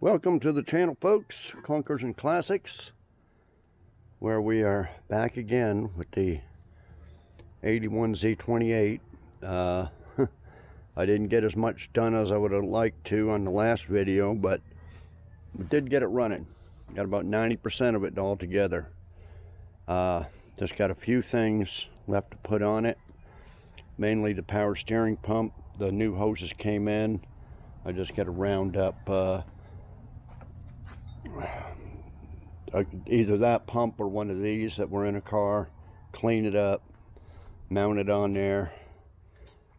Welcome to the channel, folks. Clunkers and Classics, where we are back again with the 81 Z28. I didn't get as much done as I would have liked to on the last video, but we did get it running. Got about 90% of it all together. Just got a few things left to put on it, mainly the power steering pump. The new hoses came in. I just got to round up either that pump or one of these that were in a car, clean it up, mount it on there,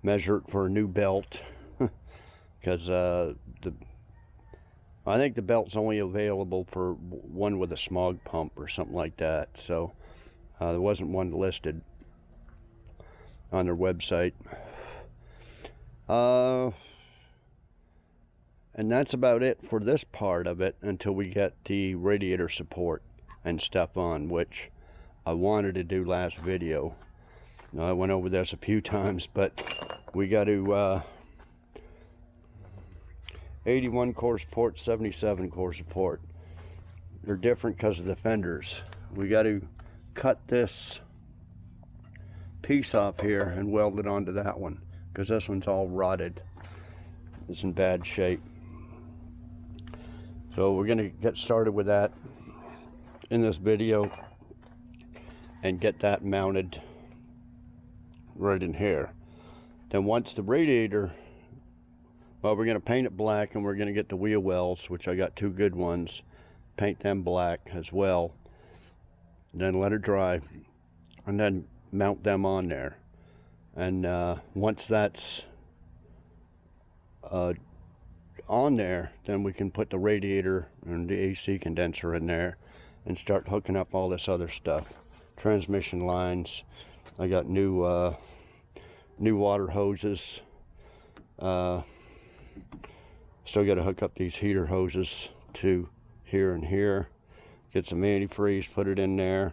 measure it for a new belt, because I think the belt's only available for one with a smog pump or something like that, so there wasn't one listed on their website. And that's about it for this part of it until we get the radiator support and stuff on, which I wanted to do last video. I went over this a few times, but we got to 81 core support, 77 core support. They're different because of the fenders. We got to cut this piece off here and weld it onto that one, because this one's all rotted. It's in bad shape. So we're going to get started with that in this video and get that mounted right in here. Then once the radiator, well, we're going to paint it black, and we're going to get the wheel wells, which I got two good ones, paint them black as well, then let it dry, and then mount them on there. And once that's on there, then we can put the radiator and the AC condenser in there and start hooking up all this other stuff. Transmission lines. I got new water hoses. Still got to hook up these heater hoses to here and here. Get some antifreeze, put it in there,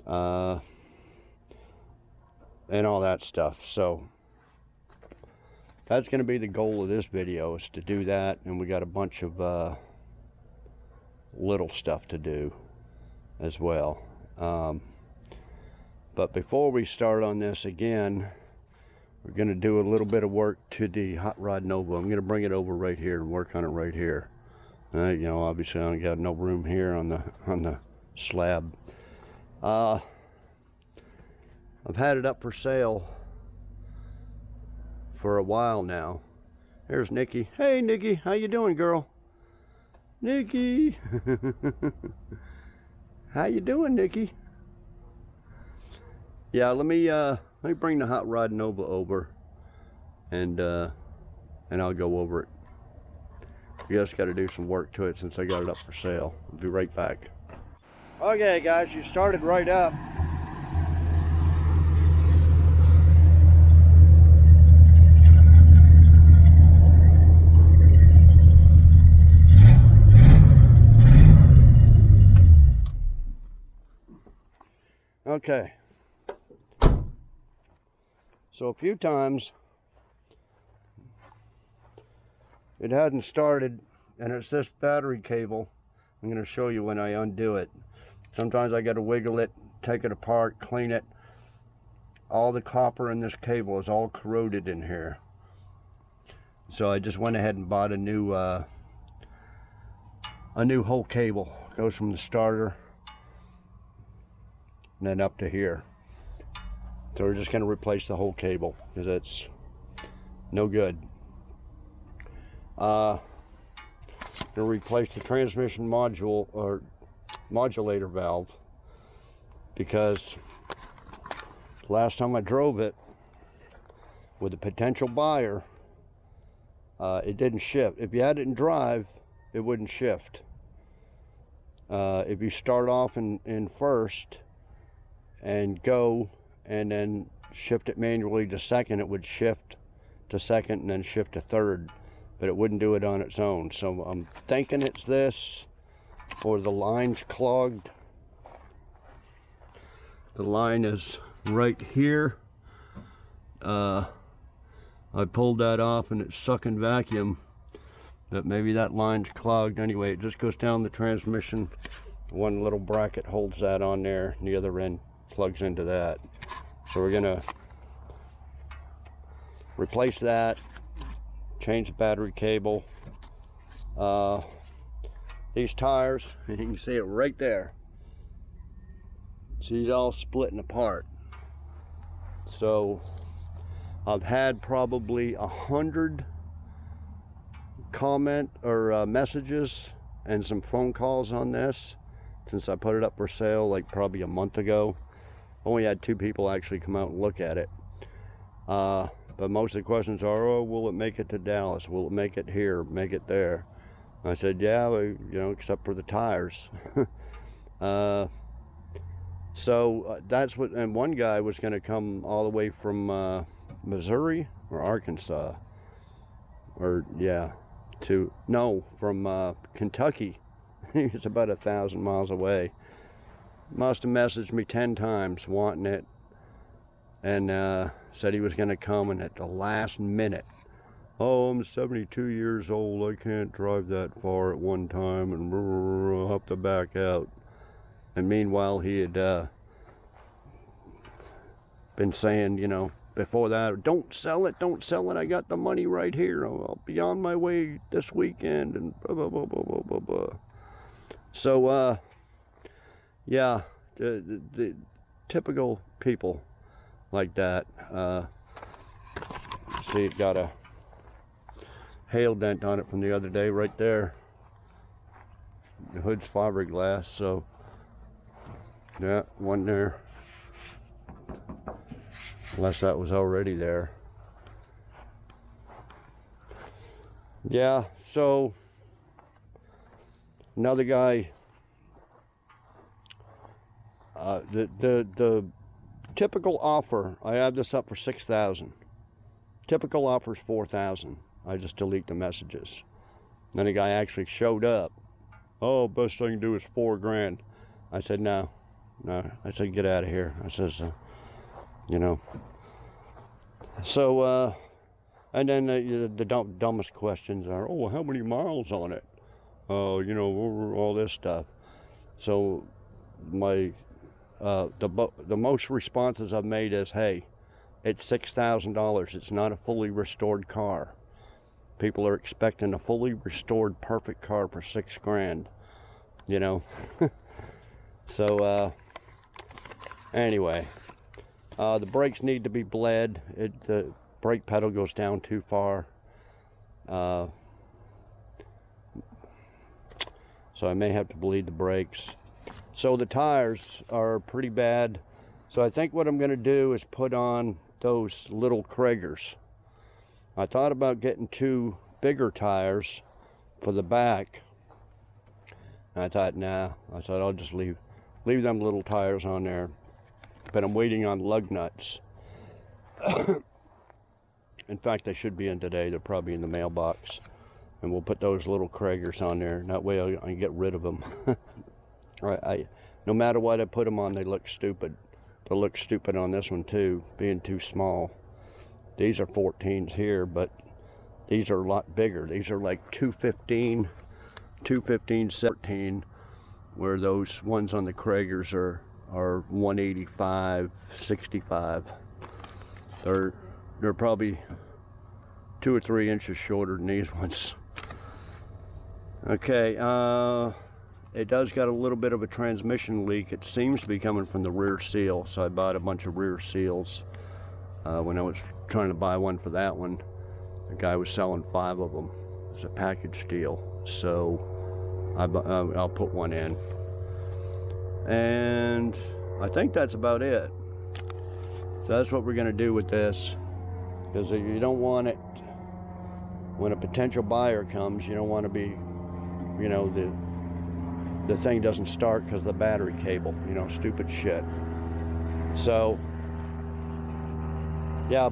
and all that stuff. So that's going to be the goal of this video, is to do that, and we got a bunch of little stuff to do as well. But before we start on this again, we're going to do a little bit of work to the Hot Rod Nova. I'm going to bring it over right here and work on it right here. You know, obviously I don't got no room here on the slab. I've had it up for sale for a while now. There's Nikki. Hey Nikki, how you doing, girl? Nikki. How you doing, Nikki? Yeah, let me bring the Hot Rod Nova over, and I'll go over it. We just got to do some work to it since I got it up for sale. I'll be right back. Okay guys, you started right up. Okay, so a few times it hadn't started, and it's this battery cable. I'm going to show you when I undo it. Sometimes I got to wiggle it, take it apart, clean it. All the copper in this cable is all corroded in here. So I just went ahead and bought a new whole cable. It goes from the starter and then up to here. So we're just going to replace the whole cable because it's no good. Going to replace the transmission module or modulator valve, because last time I drove it with a potential buyer, it didn't shift. If you had it in drive, it wouldn't shift. If you start off in first and go and then shift it manually to second, it would shift to second and then shift to third, but it wouldn't do it on its own. So I'm thinking it's this, or the line's clogged. The line is right here. I pulled that off and it's sucking vacuum. that maybe that line's clogged. Anyway, it just goes down the transmission. One little bracket holds that on there, and the other end plugs into that. So we're gonna replace that, change the battery cable. These tires, and you can see it right there. See, it's all splitting apart. So I've had probably 100 comment or messages and some phone calls on this since I put it up for sale like probably a month ago. Only had 2 people actually come out and look at it. But most of the questions are, oh, will it make it to Dallas? Will it make it here? Make it there? I said, yeah, well, you know, except for the tires. So that's what, and one guy was going to come all the way from Missouri or Arkansas, or yeah, from Kentucky. He's about 1,000 miles away. Must have messaged me 10 times wanting it, and said he was going to come, and at the last minute, oh, I'm 72 years old, I can't drive that far at one time, and I'll have to back out. And meanwhile, he had been saying, you know, before that, don't sell it, I got the money right here, I'll be on my way this weekend, and blah, blah, blah, blah, blah, blah, blah. So, yeah, the typical people like that. See, it got a hail dent on it from the other day right there. The hood's fiberglass, so yeah, one there. Unless that was already there. Yeah, so another guy, the typical offer, I have this up for $6,000. Typical offer is $4,000. I just delete the messages. Then a guy actually showed up. Oh, best I can do is $4 grand. I said, no. I said, get out of here. I says, you know. So, and then the dumbest questions are, oh, how many miles on it? Oh, you know, all this stuff. So, the most responses I've made is, hey, it's $6,000. It's not a fully restored car. People are expecting a fully restored, perfect car for $6 grand. You know. So, anyway, the brakes need to be bled. The brake pedal goes down too far. So I may have to bleed the brakes. So the tires are pretty bad. So I think what I'm going to do is put on those little Cragars. I thought about getting 2 bigger tires for the back. And I thought, nah. I said, I'll just leave them little tires on there. But I'm waiting on lug nuts. In fact, they should be in today. They're probably in the mailbox. And we'll put those little Cragars on there. That way I can get rid of them. No matter what I put them on, they look stupid. They'll look stupid on this one too, being too small. These are 14s here, but these are a lot bigger. These are like 215, 17, where those ones on the Cragars are 185, 65. They're probably 2 or 3 inches shorter than these ones. Okay, it does got a little bit of a transmission leak. It seems to be coming from the rear seal, so I bought a bunch of rear seals. When I was trying to buy one for that one, the guy was selling 5 of them. It's a package deal, so I'll put one in. And I think that's about it. So that's what we're going to do with this, because you don't want it, when a potential buyer comes, you don't want to be, you know, the thing doesn't start because of the battery cable, you know, stupid shit. So yeah, a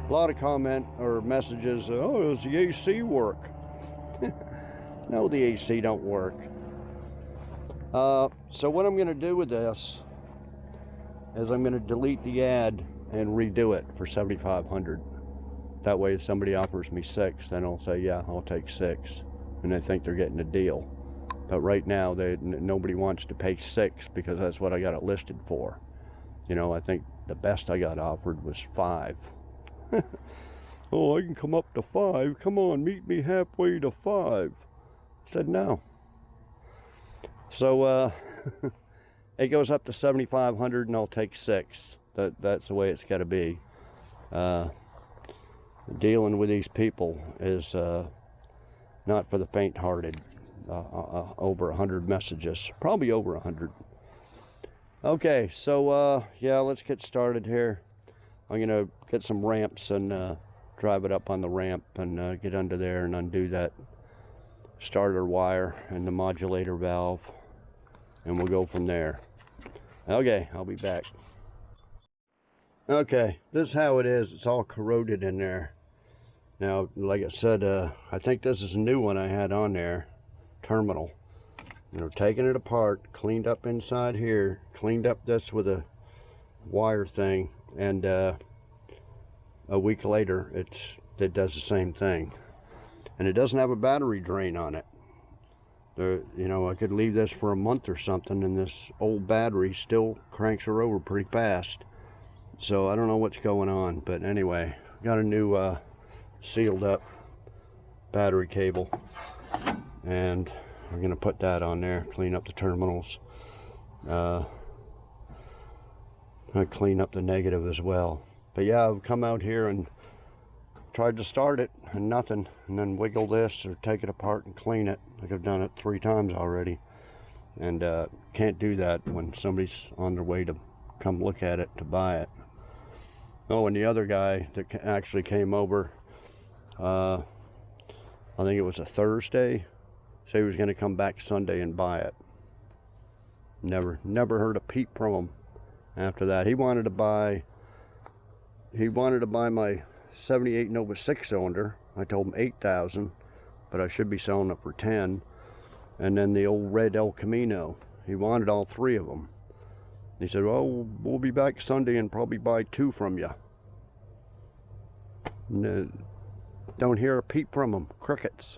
lot of comment or messages, oh, does the AC work? No, the AC don't work. So what I'm going to do with this is I'm going to delete the ad and redo it for $7,500. that way if somebody offers me 6, then I'll say, yeah, I'll take 6, and they think they're getting a deal. But right now, nobody wants to pay 6 because that's what I got it listed for. You know, I think the best I got offered was 5. Oh, I can come up to 5. Come on, meet me halfway to 5. I said no. So it goes up to 7,500, and I'll take 6. That's the way it's got to be. Dealing with these people is not for the faint-hearted. Over 100 messages, probably over 100. Okay, so yeah, let's get started here. I'm gonna get some ramps and drive it up on the ramp and get under there and undo that starter wire and the modulator valve, and we'll go from there. Okay, I'll be back. Okay, this is how it is. It's all corroded in there. Now, like I said, I think this is a new one I had on there, terminal. You know, taking it apart, cleaned up inside here, cleaned up this with a wire thing, and a week later it does the same thing. And it doesn't have a battery drain on it. You know, I could leave this for a month or something and this old battery still cranks her over pretty fast. So I don't know what's going on, but anyway, got a new sealed up battery cable, and we're going to put that on there, clean up the terminals. I clean up the negative as well. But yeah, I've come out here and tried to start it and nothing, and then wiggle this or take it apart and clean it. Like I've done it 3 times already, and can't do that when somebody's on their way to come look at it to buy it. Oh, and the other guy that actually came over, I think it was a Thursday, so he was going to come back Sunday and buy it. Never heard a peep from him after that. He wanted to buy my 78 Nova 6-cylinder. I told him 8,000, but I should be selling it for 10. And then the old red El Camino. He wanted all 3 of them. He said, well, we'll be back Sunday and probably buy 2 from you. Don't hear a peep from him. Crickets.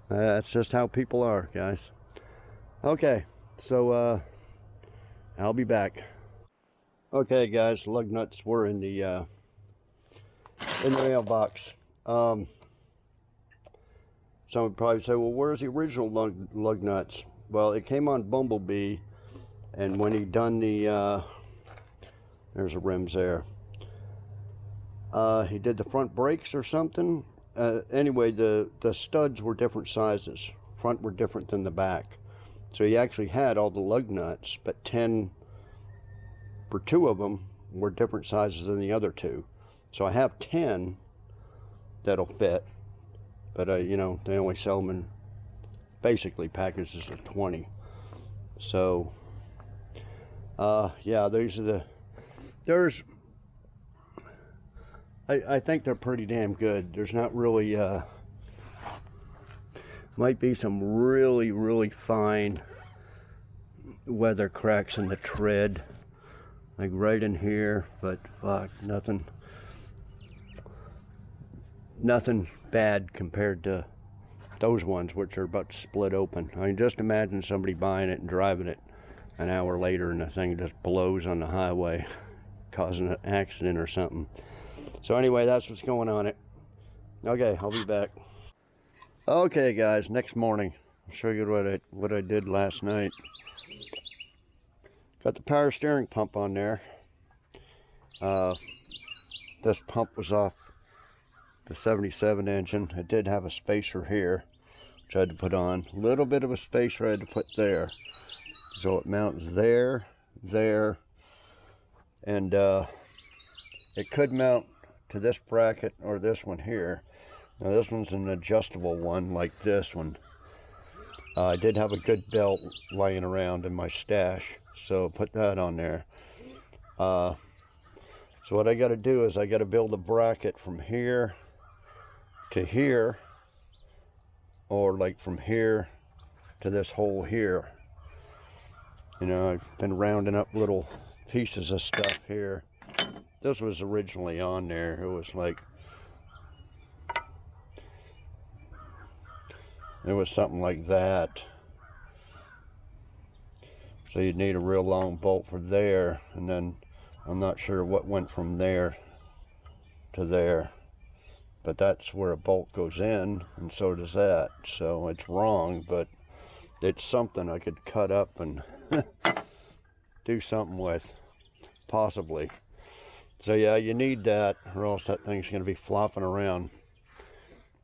That's just how people are, guys. Okay, so I'll be back. Okay, guys, lug nuts were in the mailbox. Some would probably say, well, where's the original lug nuts? Well, it came on Bumblebee, and when he done the there's the rims there. He did the front brakes or something. Anyway, the studs were different sizes. Front were different than the back. So he actually had all the lug nuts, but 10 for 2 of them were different sizes than the other 2. So I have 10 that'll fit, but you know, they only sell them in basically packages of 20. So yeah, these are I think they're pretty damn good. There's not really might be some really fine weather cracks in the tread, like right in here, but fuck, nothing bad compared to those ones, which are about to split open. I mean, just imagine somebody buying it and driving it an hour later and the thing just blows on the highway, causing an accident or something. So anyway, that's what's going on it. Okay, I'll be back. Okay, guys, next morning, I'll show you what I did last night. Got the power steering pump on there. This pump was off the 77 engine. It did have a spacer here, which I had to put on. A little bit of a spacer I had to put there. So it mounts there, and it could mount to this bracket or this one here. Now this one's an adjustable one like this one. I did have a good belt laying around in my stash, so put that on there. So what I got to do is I got to build a bracket from here to here, or like from here to this hole here. You know, I've been rounding up little pieces of stuff here. This was originally on there. It was like it was something like that. So you'd need a real long bolt for there, and then I'm not sure what went from there to there, but that's where a bolt goes in, and so does that. So it's wrong, but it's something I could cut up and do something with, possibly. So yeah, you need that, or else that thing's going to be flopping around.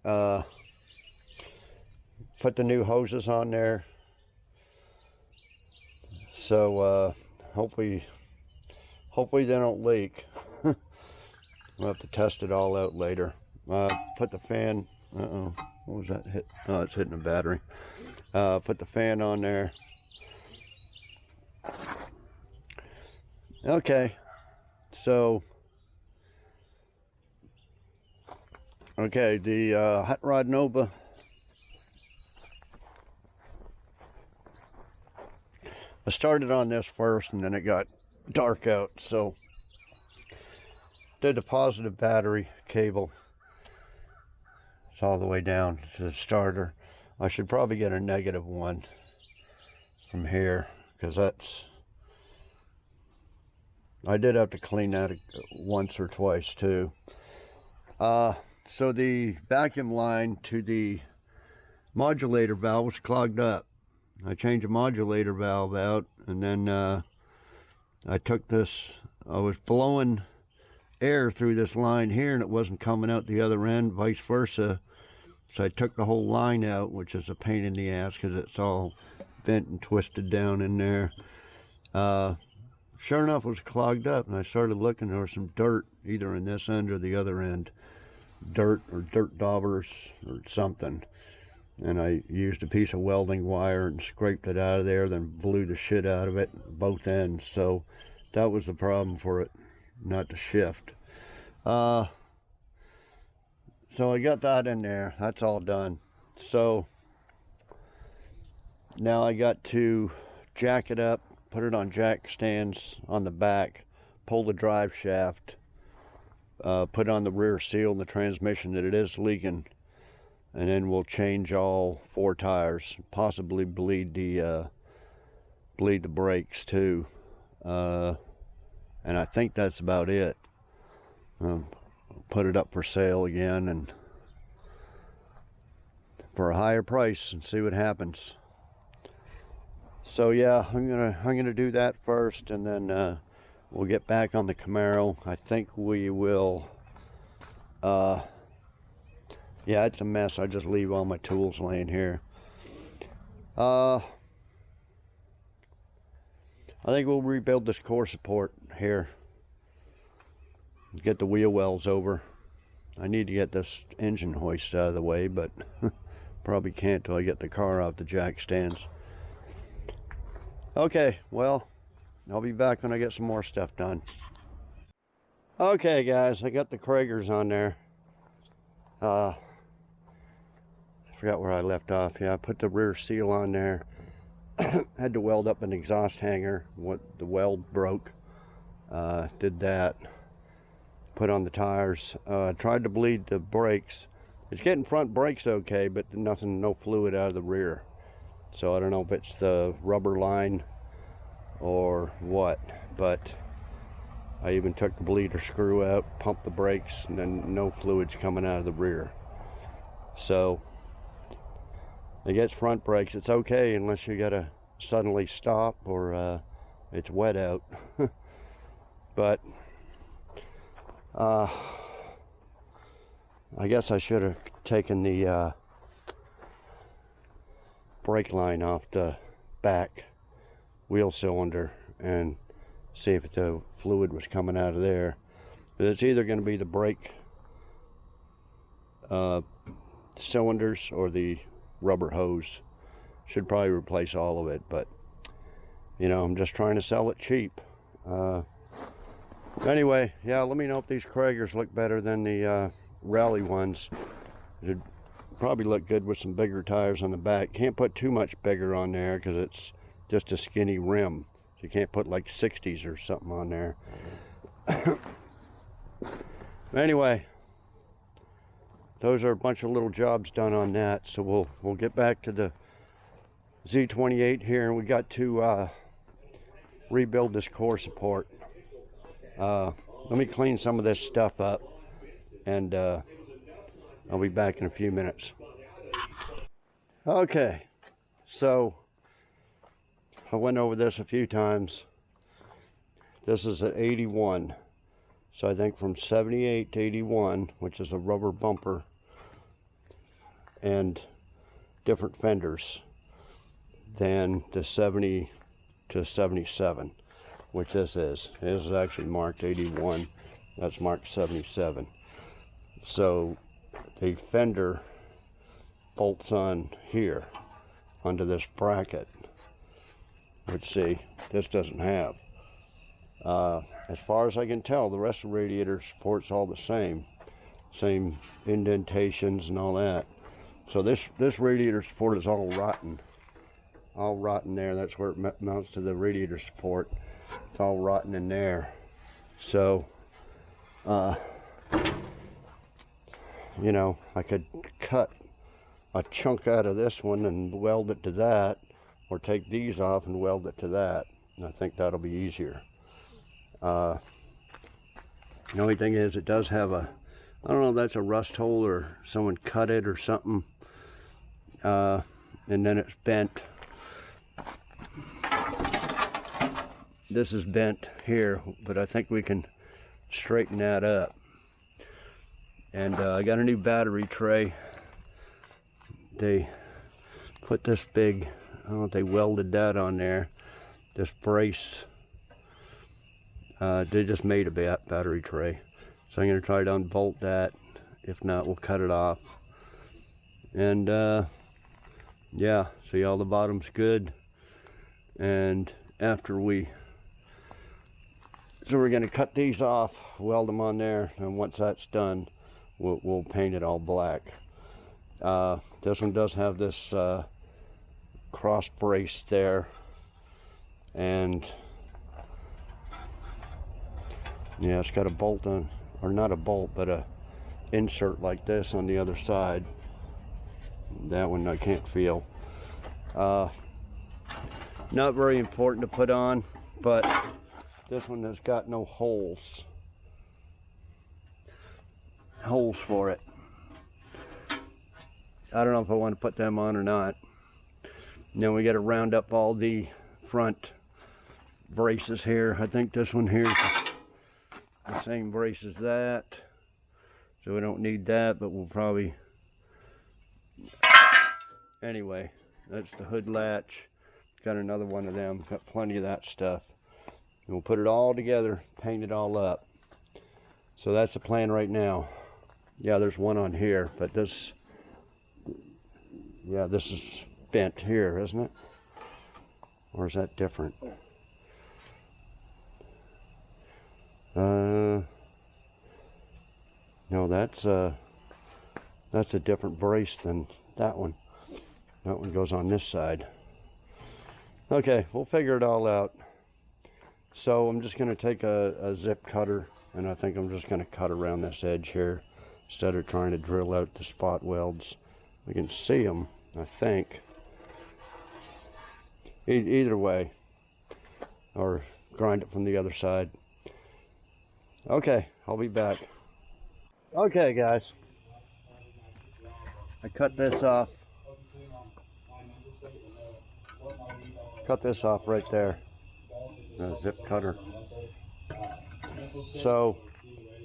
Put the new hoses on there. So hopefully they don't leak. We'll have to test it all out later. Put the fan, what was that hit? Oh, it's hitting the battery. Put the fan on there. Okay, so the Hot Rod Nova, I started on this first and then it got dark out, so did the positive battery cable. It's all the way down to the starter. I should probably get a negative one from here, because I did have to clean that once or twice too. So the vacuum line to the modulator valve was clogged up. I changed the modulator valve out, and then I took this, I was blowing air through this line here and it wasn't coming out the other end, vice versa. So I took the whole line out, which is a pain in the ass because it's all bent and twisted down in there. Sure enough, it was clogged up, and I started looking. There was some dirt either in this end or the other end, dirt or dirt daubers or something. And I used a piece of welding wire and scraped it out of there, then blew the shit out of it, both ends. So that was the problem for it, not to shift. So I got that in there. That's all done. So now I got to jack it up, put it on jack stands on the back, pull the drive shaft, put on the rear seal in the transmission that it is leaking, and then we'll change all 4 tires, possibly bleed the brakes too, and I think that's about it. Put it up for sale again, and for a higher price, and see what happens. So yeah, I'm gonna do that first, and then we'll get back on the Camaro. I think we will. Yeah, it's a mess. I just leave all my tools laying here. I think we'll rebuild this core support here. Get the wheel wells over. I need to get this engine hoist out of the way, but probably can't till I get the car out the jack stands. Okay, well, I'll be back when I get some more stuff done. Okay guys, I got the Cragars on there. I forgot where I left off. Yeah, I put the rear seal on there. Had to weld up an exhaust hanger. The weld broke. Did that. Put on the tires. Tried to bleed the brakes. It's getting front brakes okay, but no fluid out of the rear. So I don't know if it's the rubber line or what, but I even took the bleeder screw out, pumped the brakes, and then no fluids coming out of the rear. So it gets front brakes. It's okay unless you gotta suddenly stop or it's wet out. But I guess I should have taken the brake line off the back wheel cylinder and see if the fluid was coming out of there. But it's either going to be the brake cylinders or the rubber hose. Should probably replace all of it, but you know, I'm just trying to sell it cheap. Anyway, yeah, let me know if these Cragars look better than the rally ones. It'd probably look good with some bigger tires on the back. Can't put too much bigger on there because it's just a skinny rim. So you can't put like 60s or something on there. Anyway, those are a bunch of little jobs done on that. So we'll get back to the Z28 here, and we got to rebuild this core support. Let me clean some of this stuff up, and I'll be back in a few minutes. Okay, so I went over this a few times. This is at 81. So I think from 78 to 81, which is a rubber bumper and different fenders, than the 70 to 77, which this is. This is actually marked 81. That's marked 77. So the fender bolts on here onto this bracket, which, see, this doesn't have. As far as I can tell, the rest of the radiator support's all the same indentations and all that. So this radiator support is all rotten there. That's where it mounts to the radiator support. It's all rotten in there. So you know, I could cut a chunk out of this one and weld it to that, or take these off and weld it to that, and I think that'll be easier. The only thing is, it does have a, I don't know if that's a rust hole or someone cut it or something, and then it's bent. This is bent here, but I think we can straighten that up. And I got a new battery tray. They put this big, I don't know if they welded that on there, this brace. They just made a battery tray. So I'm going to try to unbolt that. If not, we'll cut it off. And yeah, see, all the bottom's good. And after so we're going to cut these off, weld them on there, and once that's done, we'll paint it all black. This one does have this cross brace there, and yeah, it's got a bolt on, or not a bolt, but a insert like this on the other side. That one I can't feel. Not very important to put on, but this one has got no holes for it. I don't know if I want to put them on or not. Then we got to round up all the front braces here. I think this one here is the same brace as that, so we don't need that, but we'll probably, anyway, that's the hood latch. Got another one of them, got plenty of that stuff. And we'll put it all together, paint it all up. So that's the plan right now. Yeah, there's one on here, but this, yeah, this is bent here, isn't it? Or is that different? No, that's a different brace than that one. That one goes on this side. Okay, we'll figure it all out. So I'm just going to take a zip cutter, and I think I'm just going to cut around this edge here instead of trying to drill out the spot welds. We can see them, I think. Either way, or grind it from the other side. Okay, I'll be back. Okay, guys, I cut this off. Cut this off right there. The zip cutter. So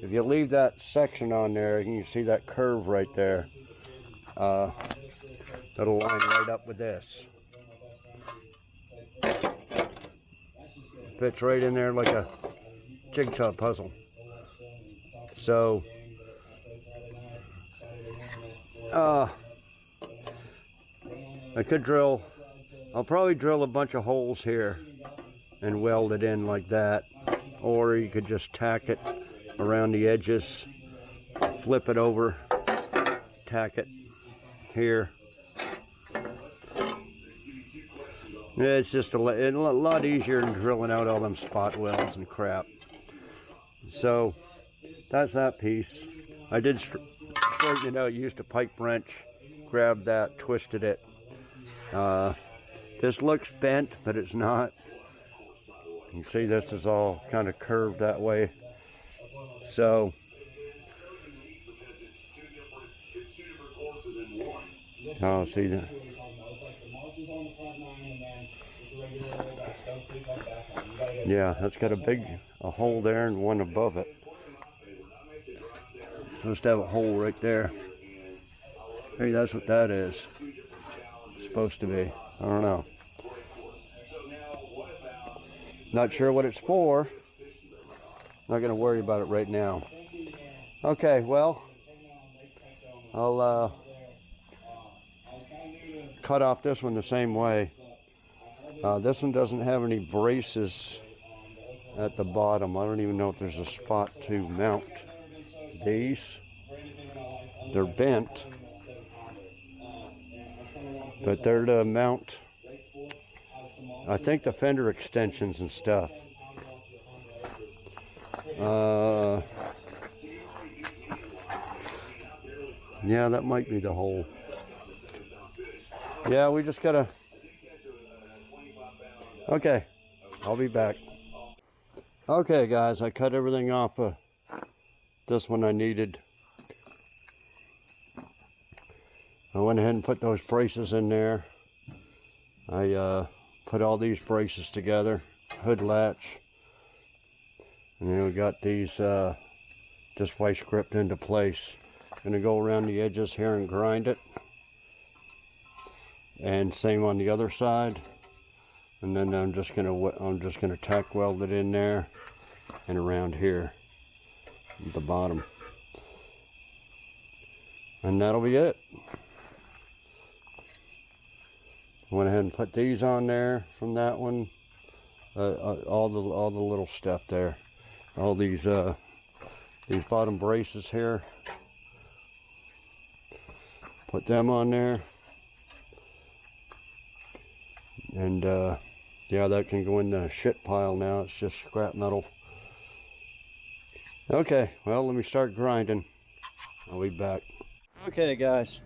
if you leave that section on there, you can see that curve right there. That'll line right up with this. Fits right in there like a jigsaw puzzle. So I could drill, I'll probably drill a bunch of holes here and weld it in like that, or you could just tack it around the edges, flip it over, tack it here. It's just a lot easier than drilling out all them spot welds and crap. So that's that piece. I did straighten it out, used a pipe wrench, grabbed that, twisted it. This looks bent, but it's not. You can see this is all kind of curved that way. So, oh, see that? Yeah, that's got a hole there and one above it. Supposed to have a hole right there. Hey, that's what that is. Supposed to be. I don't know. Not sure what it's for. Not gonna worry about it right now. Okay, well, I'll cut off this one the same way. This one doesn't have any braces at the bottom. I don't even know if there's a spot to mount these. They're bent, but they're to mount, I think, the fender extensions and stuff. Yeah, that might be the hole. Yeah, we just gotta... Okay, I'll be back. Okay, guys, I cut everything off of this one I needed. I went ahead and put those braces in there. I put all these braces together, hood latch, and then we got these just vice gripped into place. Gonna go around the edges here and grind it, and same on the other side. And then I'm just gonna tack weld it in there and around here at the bottom, and that'll be it. Went ahead and put these on there from that one. All the little stuff there. All these bottom braces here. Put them on there. And yeah, that can go in the shit pile now. It's just scrap metal. Okay, well, let me start grinding. I'll be back. Okay, guys.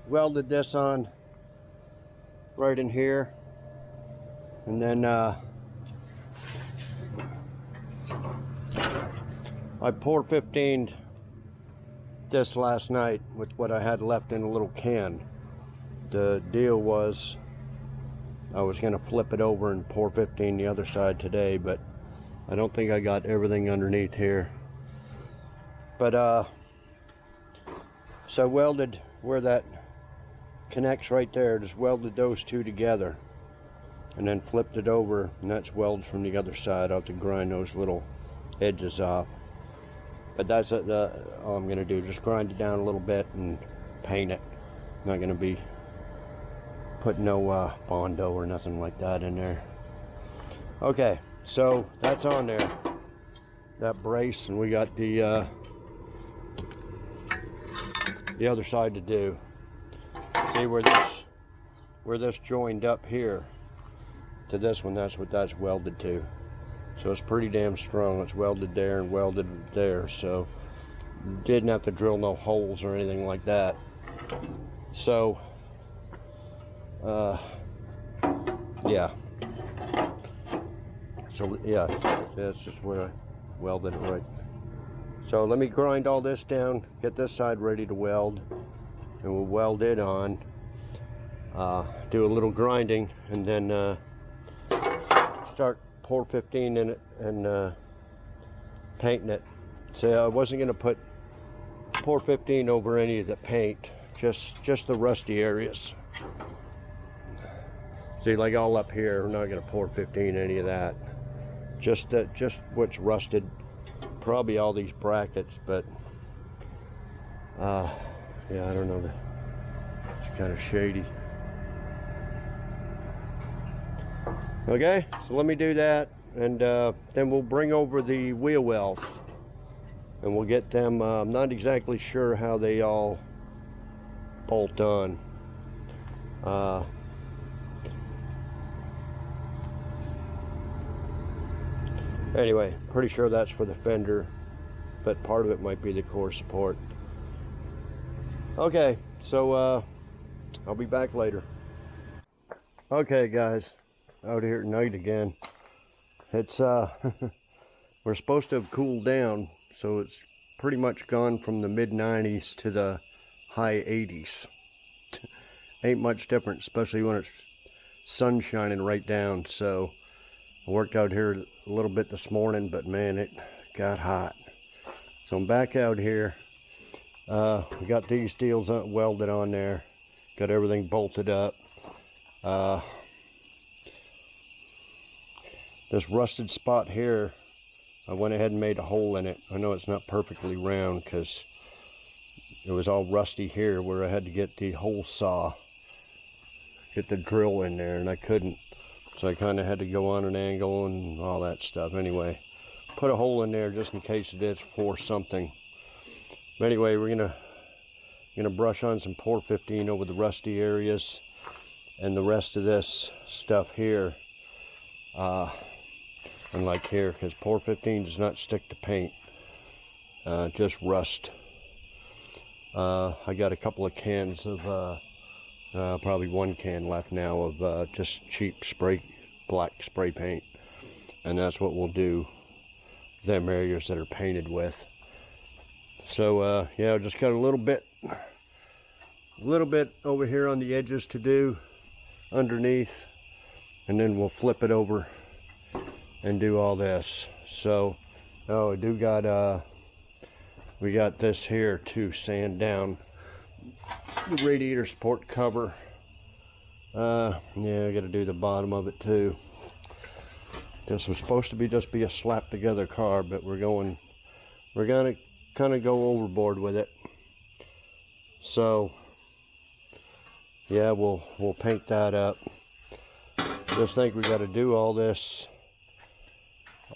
Welded this on right in here, and then I pour 15'd this last night with what I had left in a little can. The deal was I was going to flip it over and pour 15 the other side today, but I don't think I got everything underneath here. But so I welded where that connects right there, just welded those two together and then flipped it over, and that's welded from the other side. I'll have to grind those little edges off, but that's all I'm going to do. Just grind it down a little bit and paint it. I'm not going to be putting no Bondo or nothing like that in there. Okay, so that's on there, that brace, and we got the other side to do. See where this joined up here to this one, that's what that's welded to. So it's pretty damn strong. It's welded there and welded there, so didn't have to drill no holes or anything like that. So yeah. So yeah, that's just where I welded it right. So let me grind all this down, get this side ready to weld, and we'll weld it on. Do a little grinding, and then start pour 15 in it and painting it. So I wasn't going to put pour 15 over any of the paint, just the rusty areas. See, like all up here, we're not going to pour 15 any of that. Just what's rusted. Probably all these brackets, but yeah, I don't know. It's kind of shady. Okay, so let me do that, and then we'll bring over the wheel wells, and we'll get them. I'm not exactly sure how they all bolt on. Anyway, pretty sure that's for the fender but part of it might be the core support. Okay, so I'll be back later. Okay guys, out here tonight again. It's we're supposed to have cooled down, so it's pretty much gone from the mid 90s to the high 80s. Ain't much different, especially when it's sun shining right down. So I worked out here a little bit this morning, but man, it got hot. So I'm back out here. We got these deals welded on there, got everything bolted up. This rusted spot here, I went ahead and made a hole in it. I know it's not perfectly round because it was all rusty here, where I had to get the hole saw, get the drill in there, and I couldn't. So I kind of had to go on an angle and all that stuff. Anyway, put a hole in there just in case it is for something. But anyway, we're gonna brush on some Pour 15 over the rusty areas, and the rest of this stuff here, unlike here, because Pour 15 does not stick to paint, just rust. I got a couple of cans of probably one can left now of just cheap black spray paint, and that's what we'll do them areas that are painted with. So yeah, just got a little bit over here on the edges to do underneath, and then we'll flip it over and do all this. So oh, I do got we got this here to sand down the radiator support cover. Yeah, I got to do the bottom of it too. This was supposed to be just be a slap together car, but we're gonna kind of go overboard with it. So yeah, we'll paint that up. Just think we got to do all this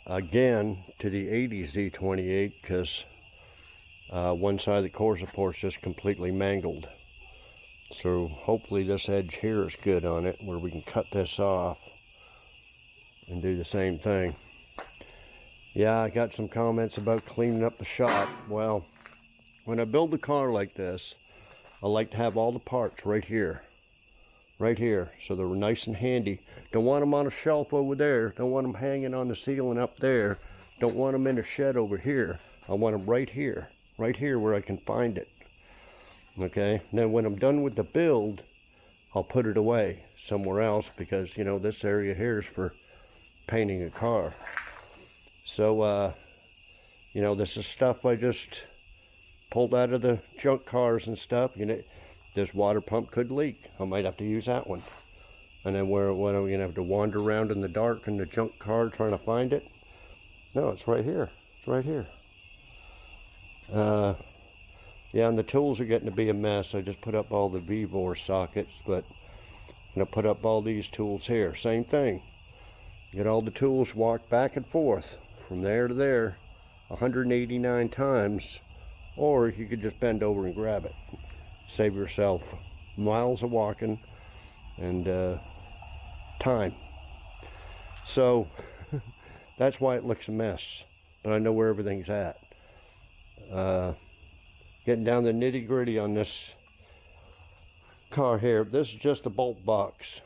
again to the 80 Z28 because one side of the core support's just completely mangled. So hopefully this edge here is good on it, where we can cut this off and do the same thing. Yeah, I got some comments about cleaning up the shop. Well, when I build a car like this, I like to have all the parts right here, so they're nice and handy. Don't want them on a shelf over there, don't want them hanging on the ceiling up there, don't want them in a shed over here. I want them right here where I can find it. Okay, and then when I'm done with the build, I'll put it away somewhere else, because you know this area here is for painting a car. So you know, this is stuff I just pulled out of the junk cars and stuff. You know, this water pump could leak, I might have to use that one. And then when are we gonna have to wander around in the dark in the junk car trying to find it? No, it's right here, it's right here. Yeah, and the tools are getting to be a mess. I just put up all the V-bore sockets, but I'm gonna put up all these tools here. Same thing. Get all the tools, walk back and forth from there to there 189 times, or you could just bend over and grab it. Save yourself miles of walking and time. So that's why it looks a mess, but I know where everything's at. Getting down the nitty-gritty on this car here. This is just a bolt box.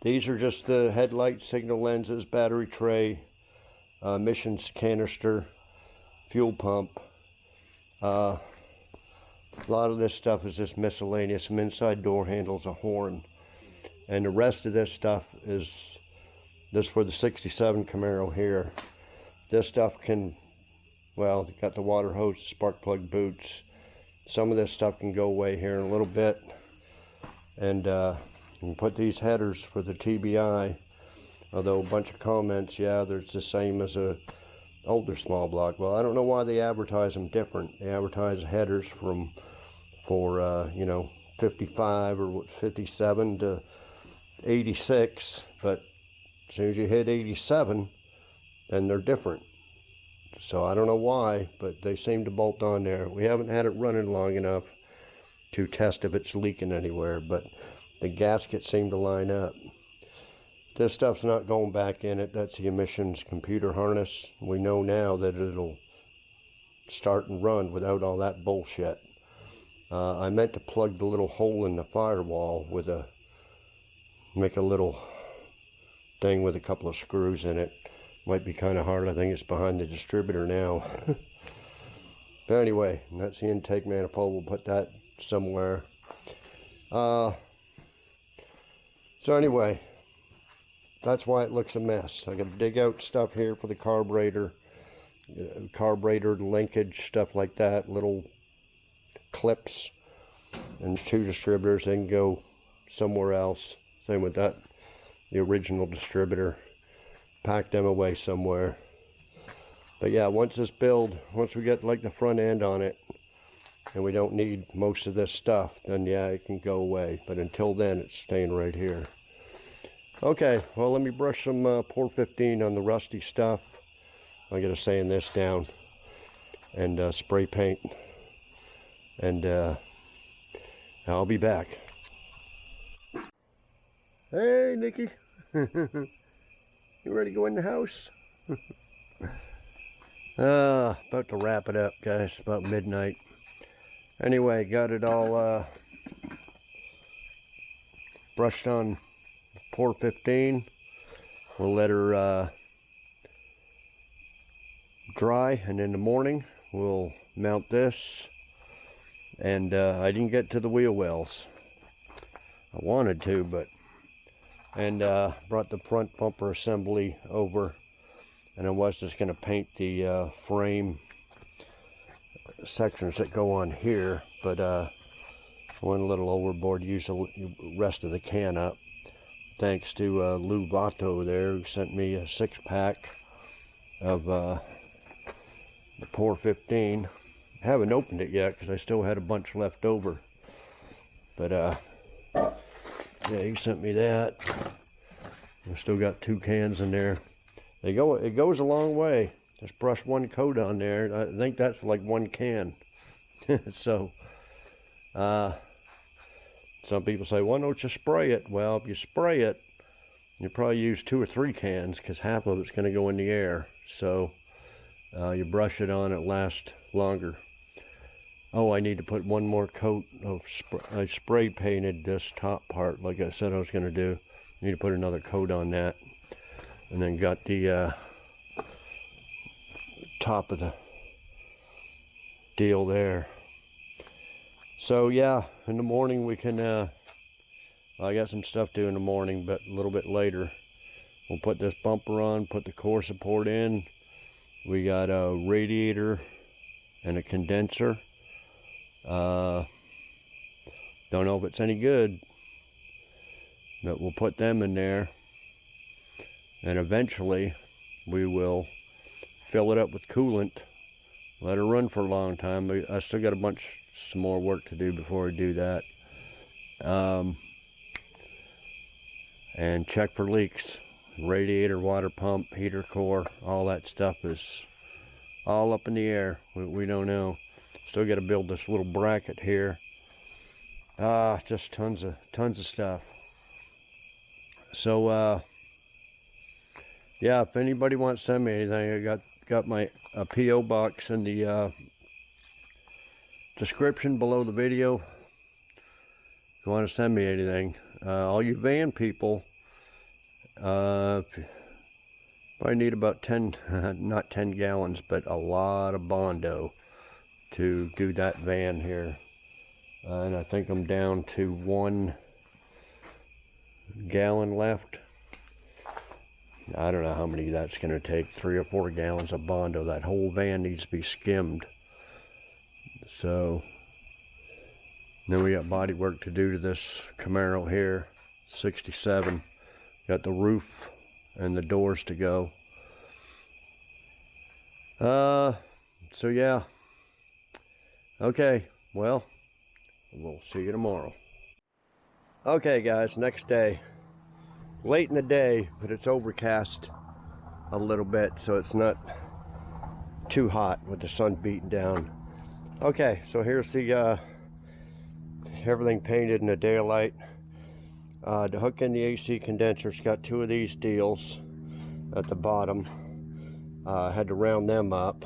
These are just the headlight, signal lenses, battery tray, emissions canister, fuel pump. A lot of this stuff is just miscellaneous. Some inside door handles, a horn, and the rest of this stuff is this for the 67 Camaro here. This stuff can, well, got the water hose, spark plug boots. Some of this stuff can go away here in a little bit. And you can put these headers for the TBI. Although a bunch of comments, yeah, they're the same as a older small block. Well, I don't know why they advertise them different. They advertise headers for you know, 55 or 57 to 86, but as soon as you hit 87, then they're different. So I don't know why, but they seem to bolt on there. We haven't had it running long enough to test if it's leaking anywhere, but the gaskets seem to line up. This stuff's not going back in it. That's the emissions computer harness. We know now that it'll start and run without all that bullshit. I meant to plug the little hole in the firewall with make a little thing with a couple of screws in it. Might be kind of hard. I think it's behind the distributor now. But anyway, that's the intake manifold. We'll put that somewhere. So anyway, that's why it looks a mess. I got to dig out stuff here for the carburetor linkage, stuff like that, little clips, and 2 distributors. They can go somewhere else. Same with that, the original distributor. Pack them away somewhere. But yeah, once we get like the front end on it, and we don't need most of this stuff, then yeah, it can go away. But until then, it's staying right here. Okay, well, let me brush some Pour 15 on the rusty stuff. I gotta sand this down and spray paint, and I'll be back. Hey, Nikki. You ready to go in the house? About to wrap it up, guys. About midnight. Anyway, got it all brushed on Pour 15. We'll let her dry, and in the morning we'll mount this. And I didn't get to the wheel wells. I wanted to, but brought the front bumper assembly over, and I was just going to paint the frame sections that go on here, but I went a little overboard, used the rest of the can up. Thanks to Lou Vato there, who sent me a 6-pack of the Pour 15. I haven't opened it yet because I still had a bunch left over, but yeah, he sent me that. I still got 2 cans in there. It goes a long way. Just brush 1 coat on there. I think that's like 1 can. So, some people say, why don't you spray it? Well, if you spray it, you probably use 2 or 3 cans, because half of it's going to go in the air. So, you brush it on, it lasts longer. Oh, I need to put 1 more coat of I spray painted this top part like I said I was going to do. I need to put another coat on that. And then got the top of the deal there. So yeah, in the morning we can, I got some stuff to do in the morning, but a little bit later. We'll put this bumper on, put the core support in. We got a radiator and a condenser. Don't know if it's any good, but we'll put them in there, and eventually we will fill it up with coolant, let it run for a long time. I still got some more work to do before I do that, and check for leaks. Radiator, water pump, heater core, all that stuff is all up in the air. We don't know. Still got to build this little bracket here. Just tons of stuff. So yeah, if anybody wants to send me anything, I got my PO box in the description below the video. If you want to send me anything, all you van people, probably need about 10, not 10 gallons, but a lot of Bondo to do that van here. And I think I'm down to 1 gallon left. I don't know how many that's going to take, 3 or 4 gallons of Bondo. That whole van needs to be skimmed. So, then we got body work to do to this Camaro here, 67. Got the roof and the doors to go. So yeah. Okay, well, we'll see you tomorrow. Okay guys, next day. Late in the day, but it's overcast a little bit, so it's not too hot with the sun beating down. Okay, so here's the everything painted in the daylight. To hook in the AC condenser, it's got 2 of these deals at the bottom. Had to round them up.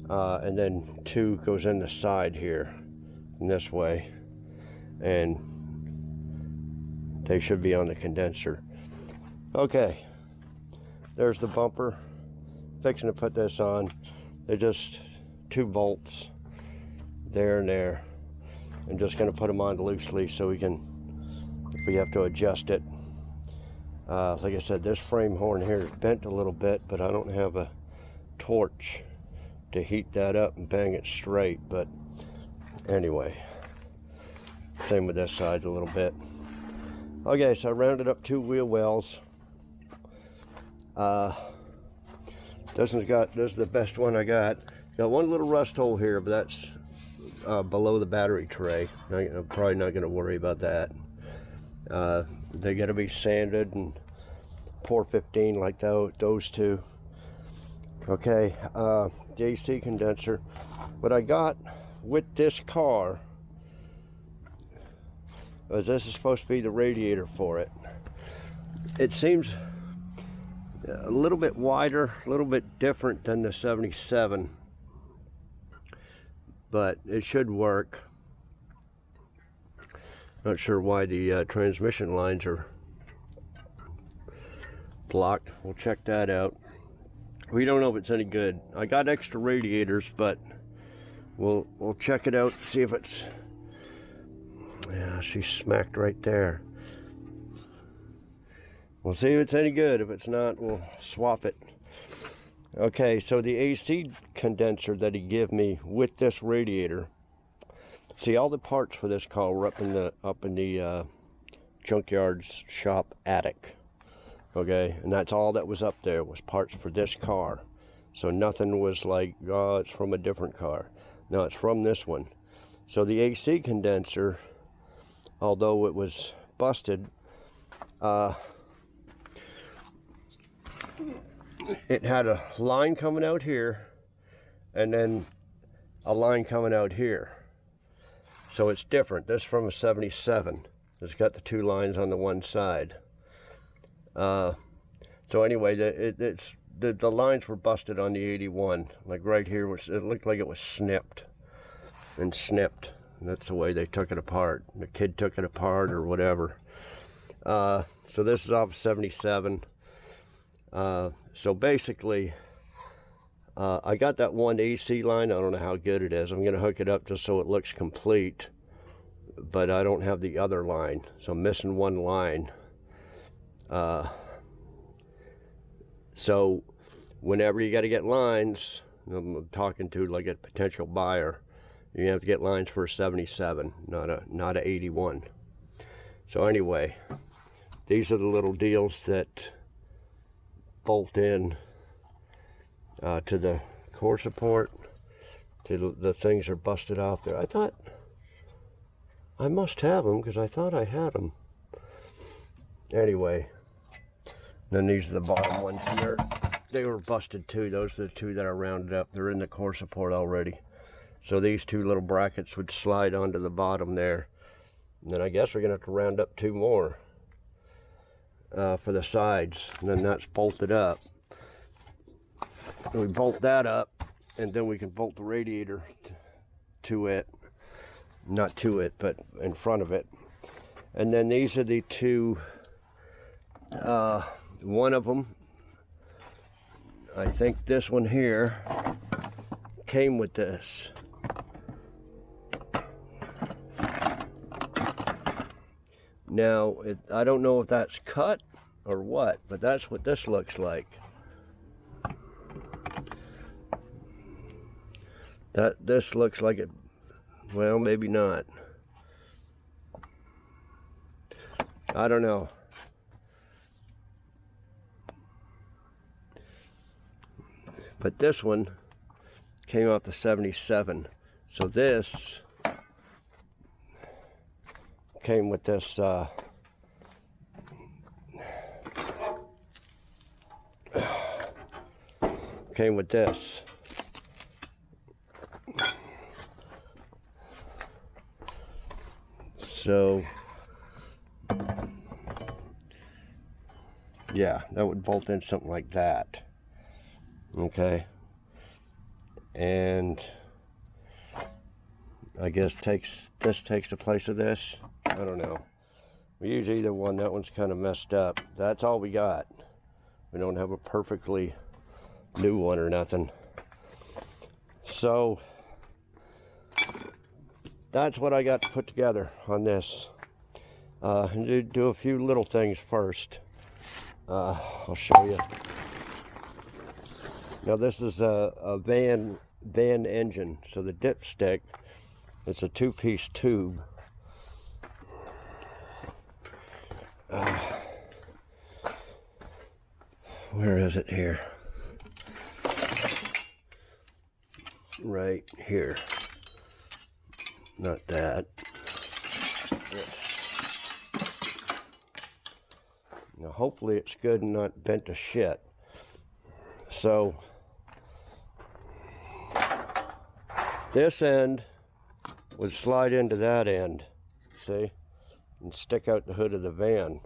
and then 2 goes in the side here in this way, and they should be on the condenser. Okay, there's the bumper. Fixing to put this on. They're just 2 bolts there and there. I'm just going to put them on loosely so we can, if we have to adjust it. Like I said, this frame horn here is bent a little bit, but I don't have a torch to heat that up and bang it straight. But anyway, same with this side a little bit. Okay, so I rounded up 2 wheel wells. This is the best one I got. Got one little rust hole here, but that's below the battery tray. I'm probably not going to worry about that. They got to be sanded and pour 15 like those 2. Okay, the AC condenser. What I got with this car was, this is supposed to be the radiator for it. It seems a little bit wider, a little bit different than the 77, but it should work. Not sure why the transmission lines are blocked. We'll check that out. We don't know if it's any good. I got extra radiators, but we'll check it out, see if it's, yeah, she's smacked right there. We'll see if it's any good. If it's not, we'll swap it. Okay, so the AC condenser that he gave me with this radiator. See, all the parts for this car were up in the junkyard's shop attic. Okay, and that's all that was up there, was parts for this car. So nothing was like, oh, it's from a different car. No, it's from this one. So the AC condenser, although it was busted, it had a line coming out here and then a line coming out here. So it's different. This is from a 77. It's got the 2 lines on the one side. So anyway, the lines were busted on the 81. Like right here, it looked like it was snipped and snipped. And that's the way they took it apart. The kid took it apart or whatever. So this is off 77. So basically, I got that one AC line. I don't know how good it is. I'm going to hook it up just so it looks complete, but I don't have the other line, so I'm missing one line. So whenever you got to get lines, I'm talking to like a potential buyer, you have to get lines for a 77, not a 81. So anyway, these are the little deals that bolt in to the core support. To the things are busted off there. I thought I must have them because I thought I had them. Anyway, then these are the bottom ones here. They were busted too. Those are the 2 that I rounded up. They're in the core support already. So these 2 little brackets would slide onto the bottom there. And then I guess we're gonna have to round up 2 more for the sides, and then that's bolted up. And we bolt that up, and then we can bolt the radiator to it. Not to it, but in front of it. And then these are the 2, one of them, I think this one here, came with this. Now, I don't know if that's cut or what, but that's what this looks like. This looks like it, well, maybe not. I don't know. But this one came off the 77. So this came with this came with this. So yeah, that would bolt in something like that. Okay. and I guess this takes the place of this. I don't know. We use either one. That one's kind of messed up. That's all we got. We don't have a perfectly new one or nothing. So that's what I got to put together on this. And do a few little things first. I'll show you. Now this is a van engine. So the dipstick, it's a 2-piece tube. Where is it here? Right here. Not that. This. Now hopefully it's good and not bent to shit. So this end would slide into that end, see, and stick out the hood of the van.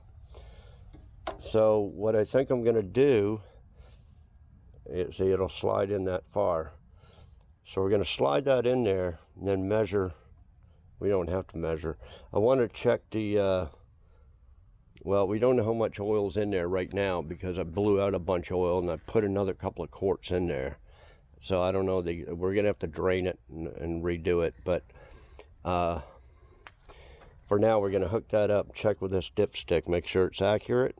So what I think I'm going to do is, see, it'll slide in that far. So we're going to slide that in there and then measure. We don't have to measure. I want to check the, well, we don't know how much oil's in there right now because I blew out a bunch of oil and I put another couple of quarts in there. So I don't know, we're going to have to drain it and redo it. But for now, we're going to hook that up, check with this dipstick, make sure it's accurate.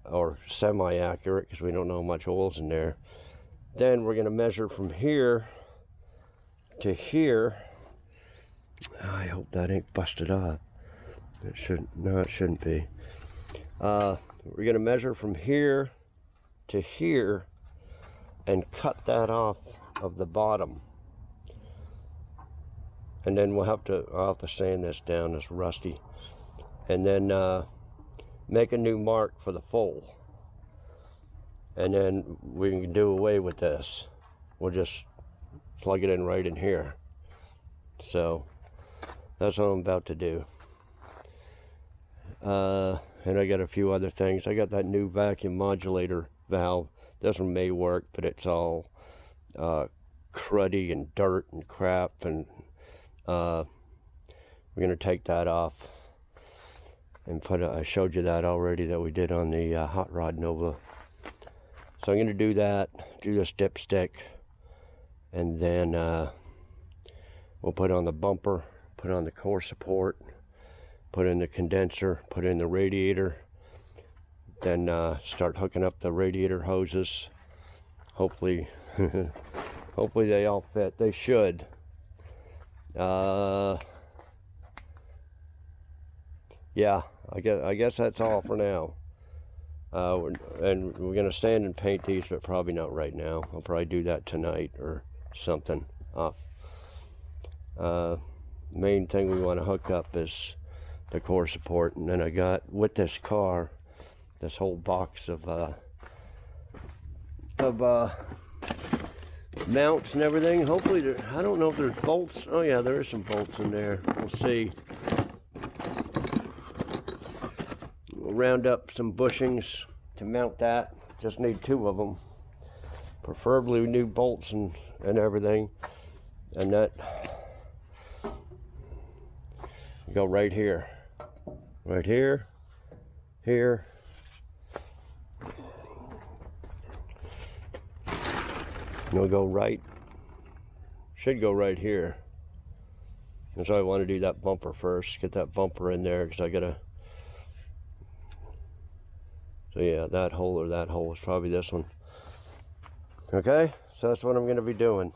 Or semi-accurate, because we don't know how much oil's in there. Then we're going to measure from here to here. I hope that ain't busted off. It shouldn't. No, it shouldn't be. We're going to measure from here to here and cut that off of the bottom. And then I'll have to sand this down. It's rusty. And then make a new mark for the fold, and then we can do away with this. We'll just plug it in right in here. So that's what I'm about to do. And I got a few other things. I got that new vacuum modulator valve. This one may work, but it's all cruddy and dirt and crap, and we're gonna take that off and put I showed you that already, that we did on the Hot Rod Nova. So I'm going to do that, do this dipstick, and then we'll put on the bumper, put on the core support, put in the condenser, put in the radiator, then start hooking up the radiator hoses. Hopefully, hopefully they all fit. They should. Yeah, I guess that's all for now. And we're gonna sand and paint these, but probably not right now. I'll probably do that tonight or something. Main thing we want to hook up is the core support, and then I got with this car this whole box of mounts and everything. Hopefully, I don't know if there's bolts. Oh yeah, there is some bolts in there. We'll see. We'll round up some bushings to mount that. Just need 2 of them, preferably new bolts and everything. And that go right here, here. And it'll go right, should go right here. And so I want to do that bumper first, get that bumper in there, because I gotta. So yeah, that hole is probably this one. Okay, so that's what I'm going to be doing.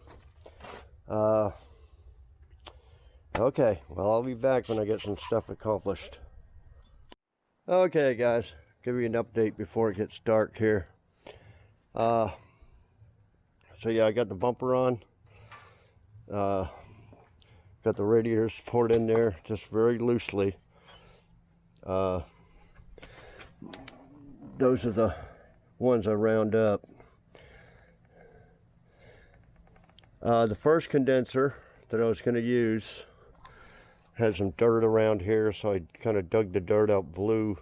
Okay, well, I'll be back when I get some stuff accomplished. Okay, guys, give you an update before it gets dark here. So yeah, I got the bumper on. Got the radiator support in there, just very loosely. Those are the ones I round up. The first condenser that I was going to use had some dirt around here, so I kind of dug the dirt out, blew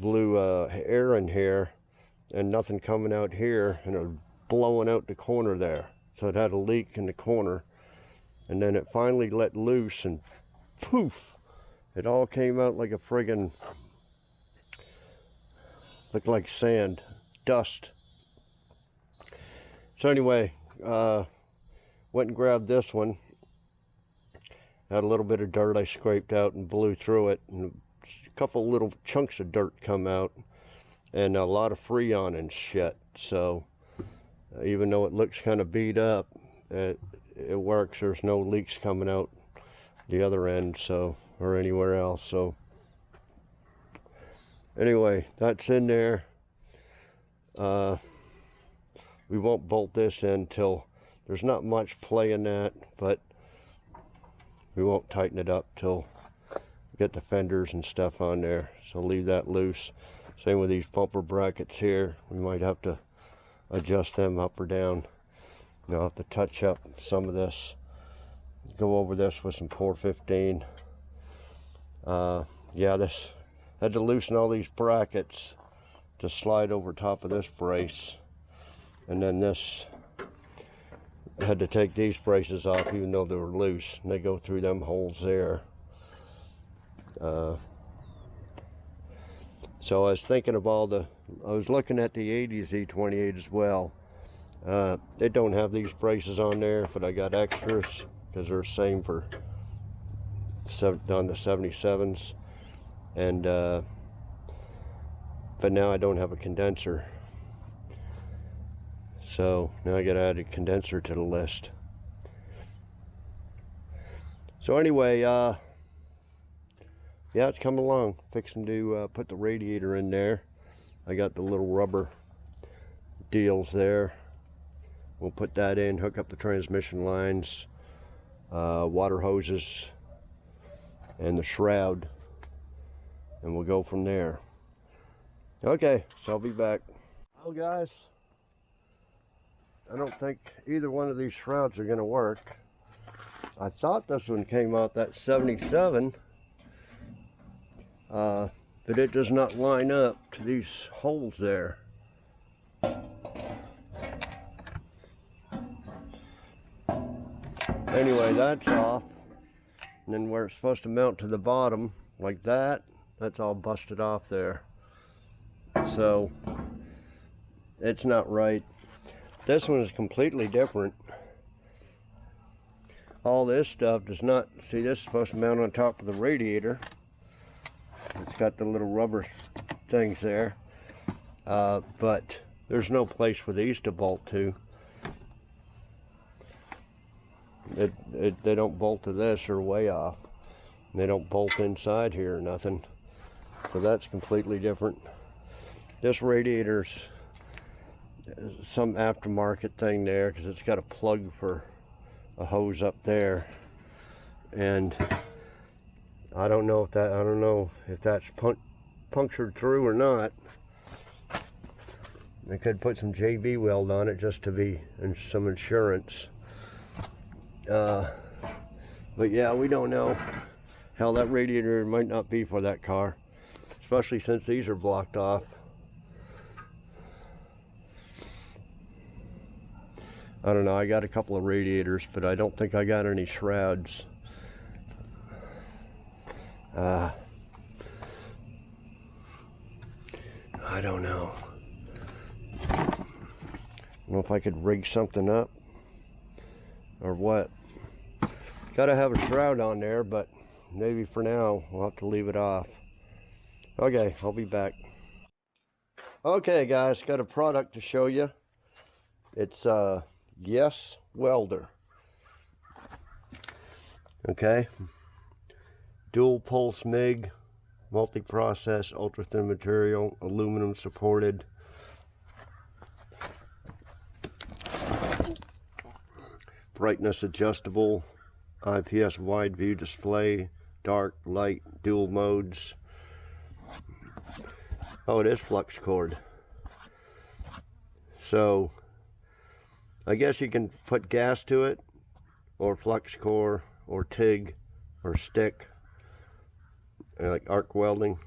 air in here, and nothing coming out here, and it blowing out the corner there. So it had a leak in the corner, and then it finally let loose, and poof, it all came out like a friggin', looked like sand, dust. So anyway, went and grabbed this one. Had a little bit of dirt I scraped out and blew through it, and a couple little chunks of dirt come out, and a lot of freon and shit. So even though it looks kind of beat up, it works. There's no leaks coming out the other end, so, or anywhere else. So anyway, that's in there. We won't bolt this in till, there's not much play in that, but we won't tighten it up till we get the fenders and stuff on there. So leave that loose. Same with these bumper brackets here. We might have to adjust them up or down. I'll have to touch up some of this. Go over this with some 415. Yeah, this had to loosen all these brackets to slide over top of this brace, and then this had to take these braces off even though they were loose, and they go through them holes there. So I was thinking of all the, I was looking at the 80 Z28 as well. They don't have these braces on there, but I got extras because they're the same for on the 77s. And but now I don't have a condenser, so now I gotta add a condenser to the list. So anyway, yeah, it's coming along. Fixing to put the radiator in there. I got the little rubber deals there. We'll put that in, hook up the transmission lines, water hoses, and the shroud, and we'll go from there. Okay, so I'll be back. Well guys, I don't think either one of these shrouds are gonna work. I thought this one came out that 77, but it does not line up to these holes there. Anyway, that's off. And then where it's supposed to mount to the bottom, like that, that's all busted off there. So, it's not right. This one is completely different. All this stuff does not, see, this is supposed to mount on top of the radiator. It's got the little rubber things there. But there's no place for these to bolt to. They don't bolt to this, or way off. They don't bolt inside here or nothing. So that's completely different. This radiator's some aftermarket thing there, because it's got a plug for a hose up there, and I don't know if that's punctured through or not. I could put some JB weld on it just to be some insurance. But yeah, we don't know. Hell, that radiator might not be for that car, especially since these are blocked off. I don't know, I got a couple of radiators, but I don't think I got any shrouds. I don't know. I don't know if I could rig something up or what. Gotta have a shroud on there, but maybe for now we'll have to leave it off. Okay, I'll be back. Okay guys, got a product to show you. It's Yes Welder. Okay, dual pulse MIG, multi-process, ultra thin material, aluminum supported. Brightness adjustable, IPS wide view display, dark, light, dual modes. Oh, it is flux cord. So I guess you can put gas to it, or flux core, or TIG, or stick, like arc welding.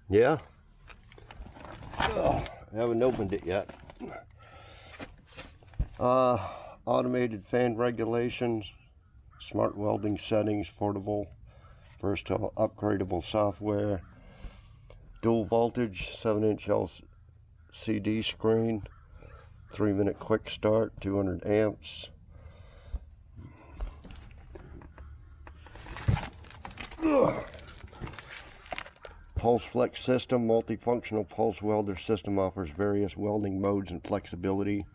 Yeah. Oh, I haven't opened it yet. Automated fan regulations, smart welding settings, portable, versatile, upgradable software, dual voltage, 7-inch LCD screen, 3-minute quick start, 200 amps. Pulse flex system, multifunctional pulse welder system, offers various welding modes and flexibility.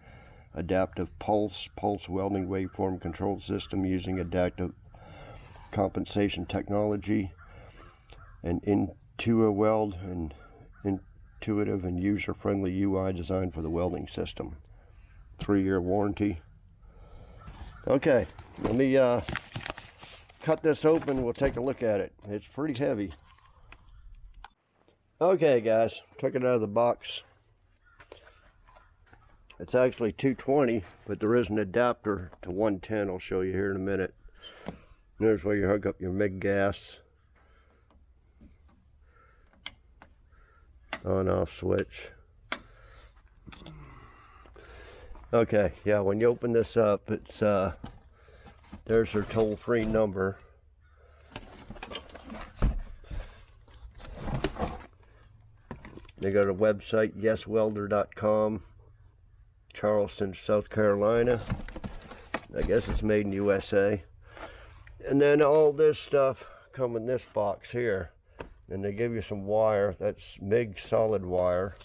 Adaptive pulse welding waveform control system using adaptive compensation technology, and IntuiWeld, and intuitive and user-friendly UI designed for the welding system. 3-year warranty. Okay, let me cut this open. We'll take a look at it. It's pretty heavy. Okay guys, took it out of the box. It's actually 220, but there is an adapter to 110. I'll show you here in a minute. There's where you hook up your MIG gas. On off switch. Okay, yeah, when you open this up, it's there's her toll-free number. They got a website, yeswelder.com, Charleston, South Carolina. I guess it's made in USA. And then all this stuff come in this box here. And they give you some wire. That's MIG solid wire.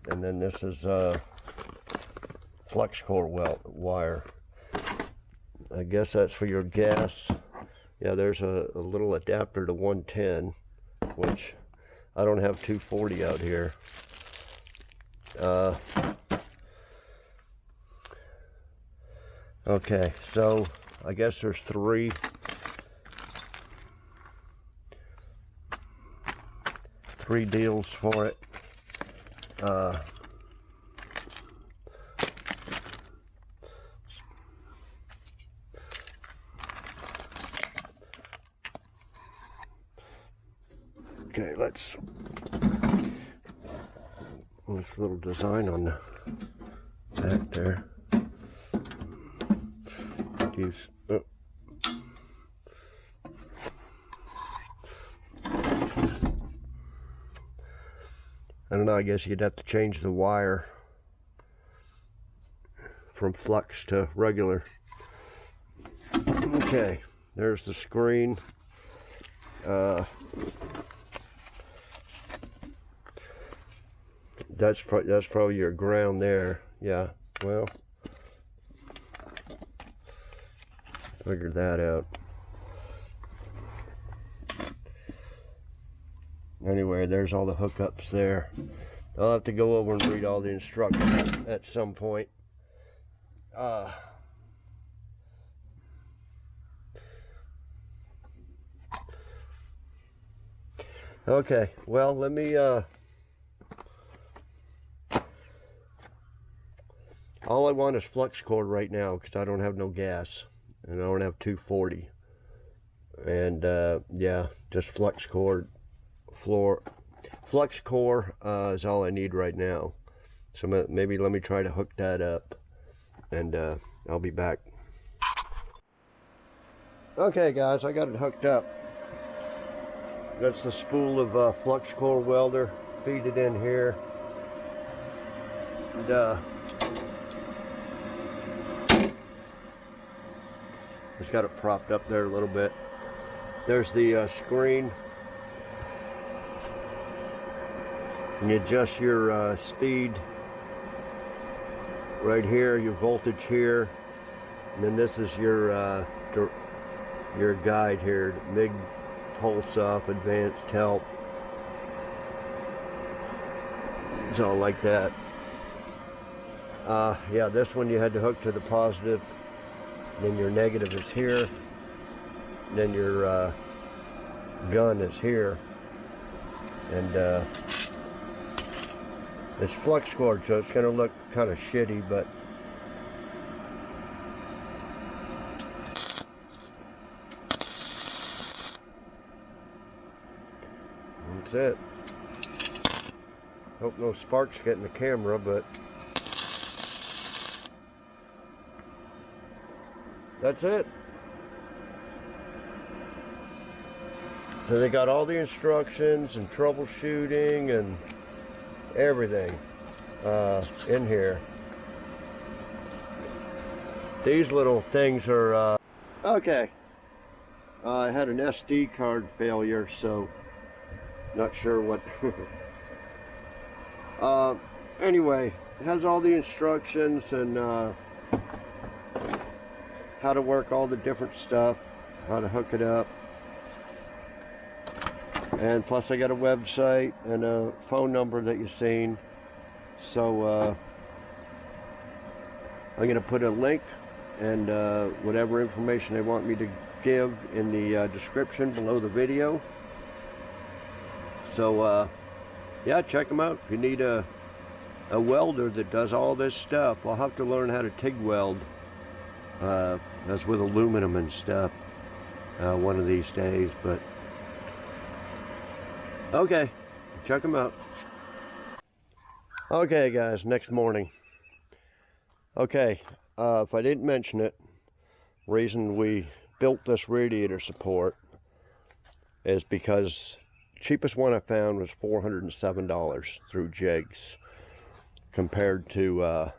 And then this is flex core wire. I guess that's for your gas. Yeah, there's a little adapter to 110, which I don't have 240 out here. Okay, so I guess there's three deals for it. Okay, let's this little design on the back there. Use I don't know, I guess you'd have to change the wire from flux to regular. Okay, there's the screen. That's probably your ground there. Yeah, well, figured that out. Anyway, there's all the hookups there. I'll have to go over and read all the instructions at some point. Okay, well, let me all I want is flux cord right now because I don't have no gas and I don't have 240. And yeah, just flux cord. Flux core is all I need right now. So maybe let me try to hook that up, and I'll be back. Okay guys, I got it hooked up. That's the spool of flux core welder. Feed it in here. And just got it propped up there a little bit. There's the screen. And you adjust your speed right here, your voltage here, and then this is your guide here, MIG pulse off, advanced help. It's all like that. Yeah, this one you had to hook to the positive, then your negative is here, then your gun is here, and it's flux cord, so it's going to look kind of shitty, but that's it. Hope no sparks get in the camera, but that's it. So they got all the instructions and troubleshooting and everything in here. These little things are okay. I had an SD card failure, so not sure what. Anyway, it has all the instructions and how to work all the different stuff, how to hook it up. And plus I got a website and a phone number that you've seen. So I'm going to put a link and whatever information they want me to give in the description below the video. So yeah, check them out. If you need a welder that does all this stuff, I'll have to learn how to TIG weld. That's with aluminum and stuff one of these days, but okay, check them out. Okay guys, next morning. Okay, if I didn't mention it, reason we built this radiator support is because cheapest one I found was $407 through Jigs, compared to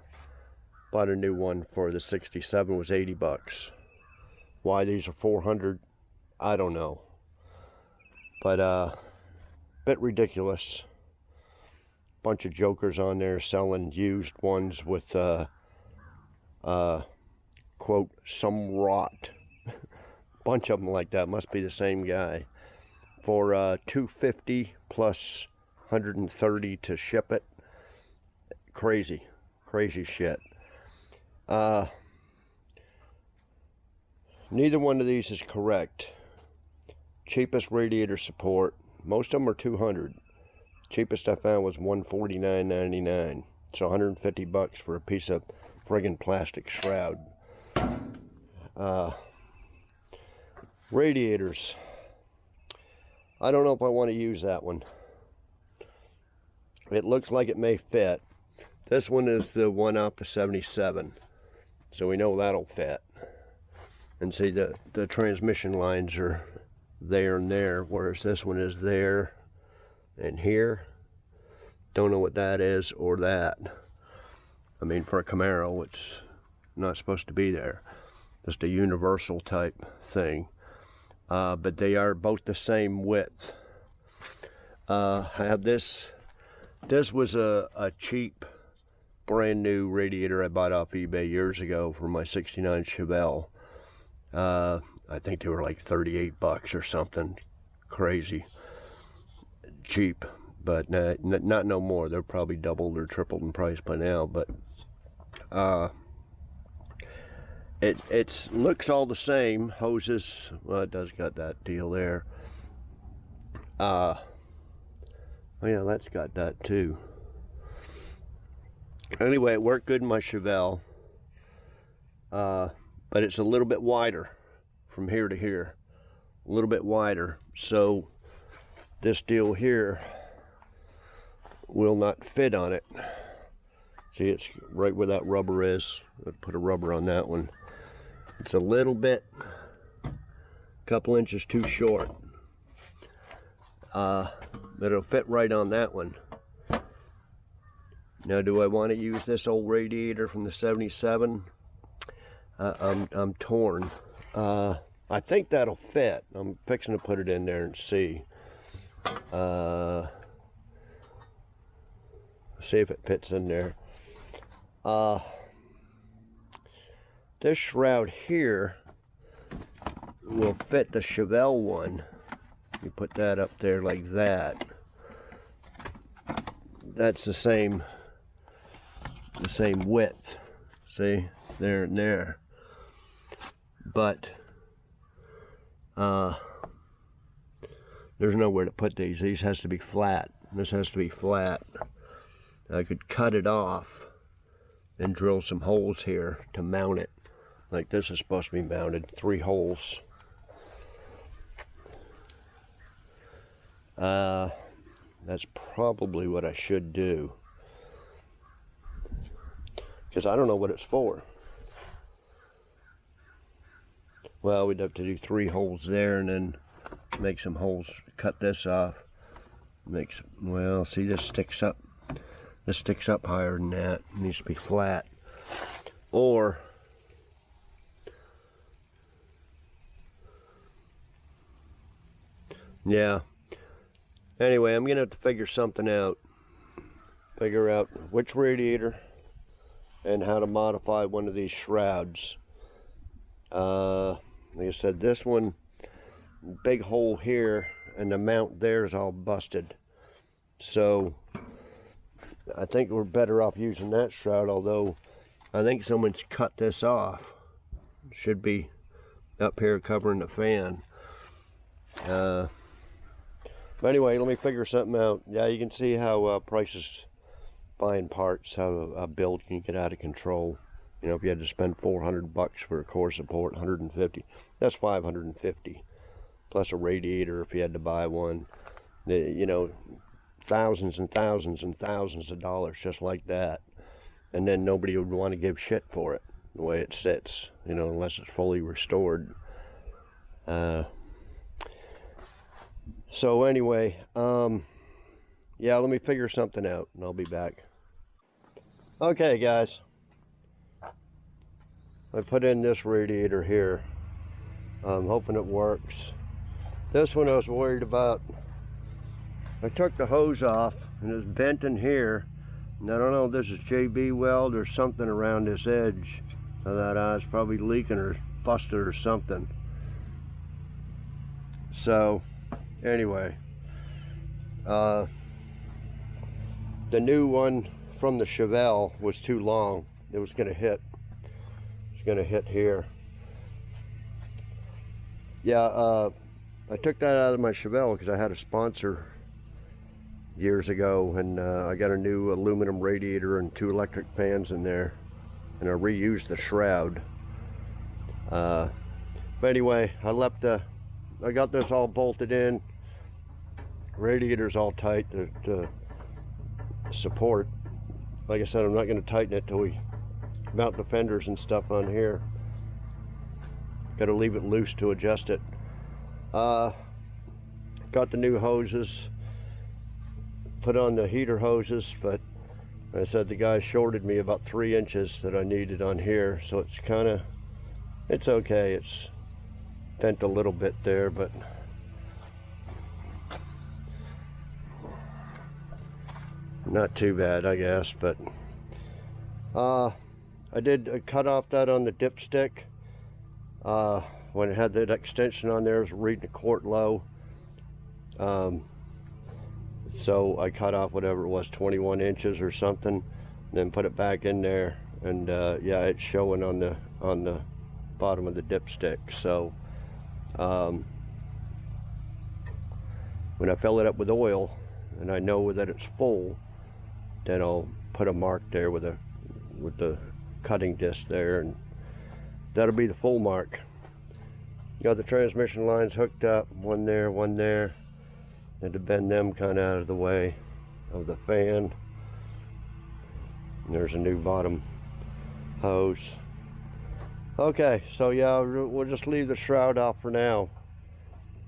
bought a new one for the 67 was 80 bucks. Why these are 400, I don't know, but bit ridiculous. Bunch of jokers on there selling used ones with quote some rot. Bunch of them like that, must be the same guy, for $250 plus $130 to ship it. Crazy shit. Neither one of these is correct. Cheapest radiator support, most of them are $200. Cheapest I found was $149.99. So 150 bucks for a piece of friggin' plastic shroud. Radiators. I don't know if I want to use that one. It looks like it may fit. This one is the one off the 77. So we know that'll fit. And see, the transmission lines are there and there, whereas this one is there and here. Don't know what that is or that. I mean, for a Camaro, it's not supposed to be there. Just a universal type thing. But they are both the same width. I have this. This was a cheap, brand new radiator I bought off eBay years ago for my 69 Chevelle. I think they were like 38 bucks or something. Crazy cheap, but not no more. They're probably doubled or tripled in price by now. But it looks all the same. Hoses, well, it does got that deal there. Oh yeah, that's got that too. Anyway, it worked good in my Chevelle, but it's a little bit wider from here to here, a little bit wider. So this deal here will not fit on it. See, it's right where that rubber is. I'll put a rubber on that one. It's a little bit, couple inches too short. But it'll fit right on that one. Now, do I want to use this old radiator from the 77? I'm torn. I think that'll fit. I'm fixing to put it in there and see. See if it fits in there. This shroud here will fit the Chevelle one. You put that up there like that. That's the same width. See, there and there. But there's nowhere to put these. These has to be flat. This has to be flat. I could cut it off and drill some holes here to mount it. Like this is supposed to be mounted, 3 holes. That's probably what I should do, because I don't know what it's for. Well, we'd have to do 3 holes there and then make some holes, cut this off. Make some, well, see, this sticks up. This sticks up higher than that. It needs to be flat. Or yeah. Anyway, I'm gonna have to figure something out. Figure out which radiator and how to modify one of these shrouds. Like I said, this one, big hole here, and the mount there is all busted. So I think we're better off using that shroud, although I think someone's cut this off. Should be up here covering the fan. But anyway, let me figure something out. Yeah, you can see how prices buying parts, how a build can get out of control. You know, if you had to spend $400 for a core support, 150, that's 550, plus a radiator if you had to buy one. You know, thousands and thousands and thousands of dollars just like that, and then nobody would want to give shit for it the way it sits, you know, unless it's fully restored. So anyway, yeah, let me figure something out and I'll be back. Okay guys, I put in this radiator here. I'm hoping it works. This one I was worried about. I took the hose off and it's bent in here, and I don't know if this is JB weld or something around this edge of that eye. It's probably leaking or busted or something. So anyway, the new one from the Chevelle was too long. It was going to hit. It's going to hit here. Yeah, I took that out of my Chevelle because I had a sponsor years ago, and I got a new aluminum radiator and 2 electric fans in there, and I reused the shroud. But anyway, I got this all bolted in. Radiator's all tight to support. Like I said, I'm not going to tighten it till we mount the fenders and stuff on here. Got to leave it loose to adjust it. Got the new hoses, put on the heater hoses, but I said the guy shorted me about 3 inches that I needed on here, so it's kind of, it's okay. It's bent a little bit there, but not too bad, I guess. But I did cut off that on the dipstick. When it had that extension on there, it was reading a quart low. So I cut off whatever it was, 21 inches or something, then put it back in there, and yeah, it's showing on the bottom of the dipstick. So when I fill it up with oil and I know that it's full, then I'll put a mark there with the cutting disc there, and that'll be the full mark. You got the transmission lines hooked up, one there. Had to bend them kind of out of the way of the fan. And there's a new bottom hose. Okay, so yeah, we'll just leave the shroud off for now.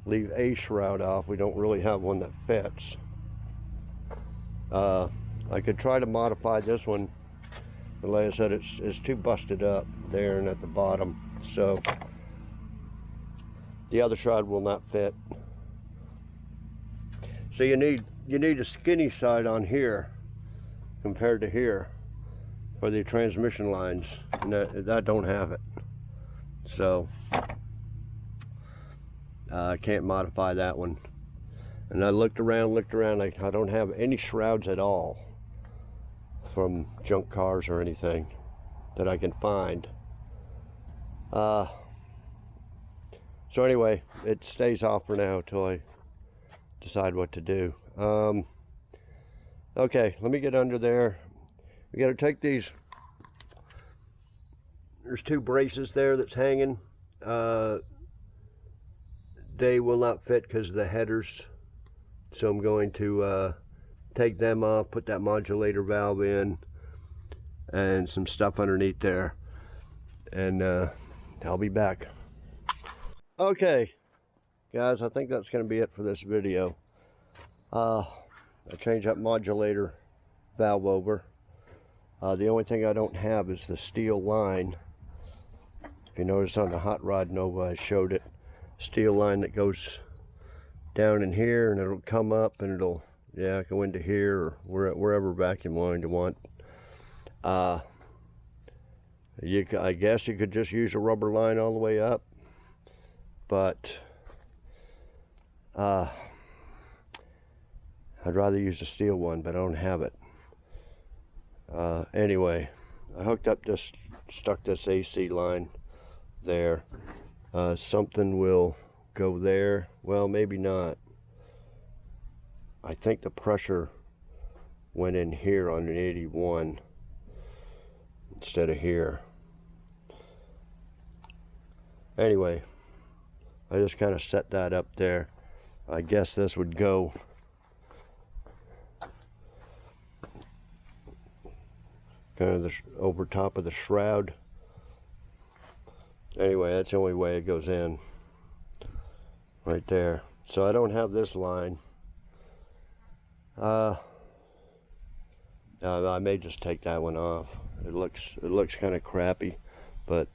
Leave a shroud off. We don't really have one that fits. I could try to modify this one, but like I said, it's too busted up there and at the bottom, so the other shroud will not fit. So you need a skinny side on here compared to here for the transmission lines, and that don't have it. So I can't modify that one. And I looked around, I don't have any shrouds at all from junk cars or anything that I can find. So anyway, it stays off for now till I decide what to do. Okay, let me get under there. We got to take these. There's 2 braces there that's hanging. They will not fit because of the headers, so I'm going to take them off, put that modulator valve in, and some stuff underneath there, and I'll be back. Okay, guys, I think that's going to be it for this video. I changed that modulator valve over. The only thing I don't have is the steel line. If you notice on the Hot Rod Nova, I showed it. Steel line that goes down in here, and it'll come up, and it'll, yeah, go into here, or wherever vacuum line you want. I guess you could just use a rubber line all the way up, but I'd rather use a steel one, but I don't have it. Anyway, I hooked up this, stuck this AC line there. Something will go there. Well, maybe not. I think the pressure went in here on an 81 instead of here. Anyway, I just kind of set that up there. I guess this would go kind of over top of the shroud. Anyway, that's the only way it goes in, right there. So I don't have this line. I may just take that one off. It looks kind of crappy, but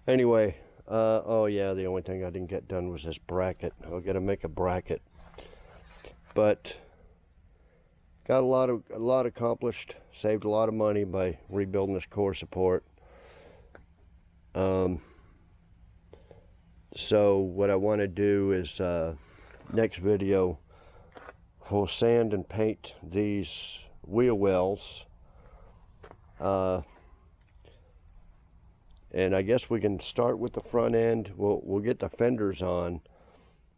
anyway. Oh yeah, the only thing I didn't get done was this bracket. I've got to make a bracket, but got a lot accomplished. Saved a lot of money by rebuilding this core support. So what I want to do is next video we'll sand and paint these wheel wells, and I guess we can start with the front end. We'll get the fenders on,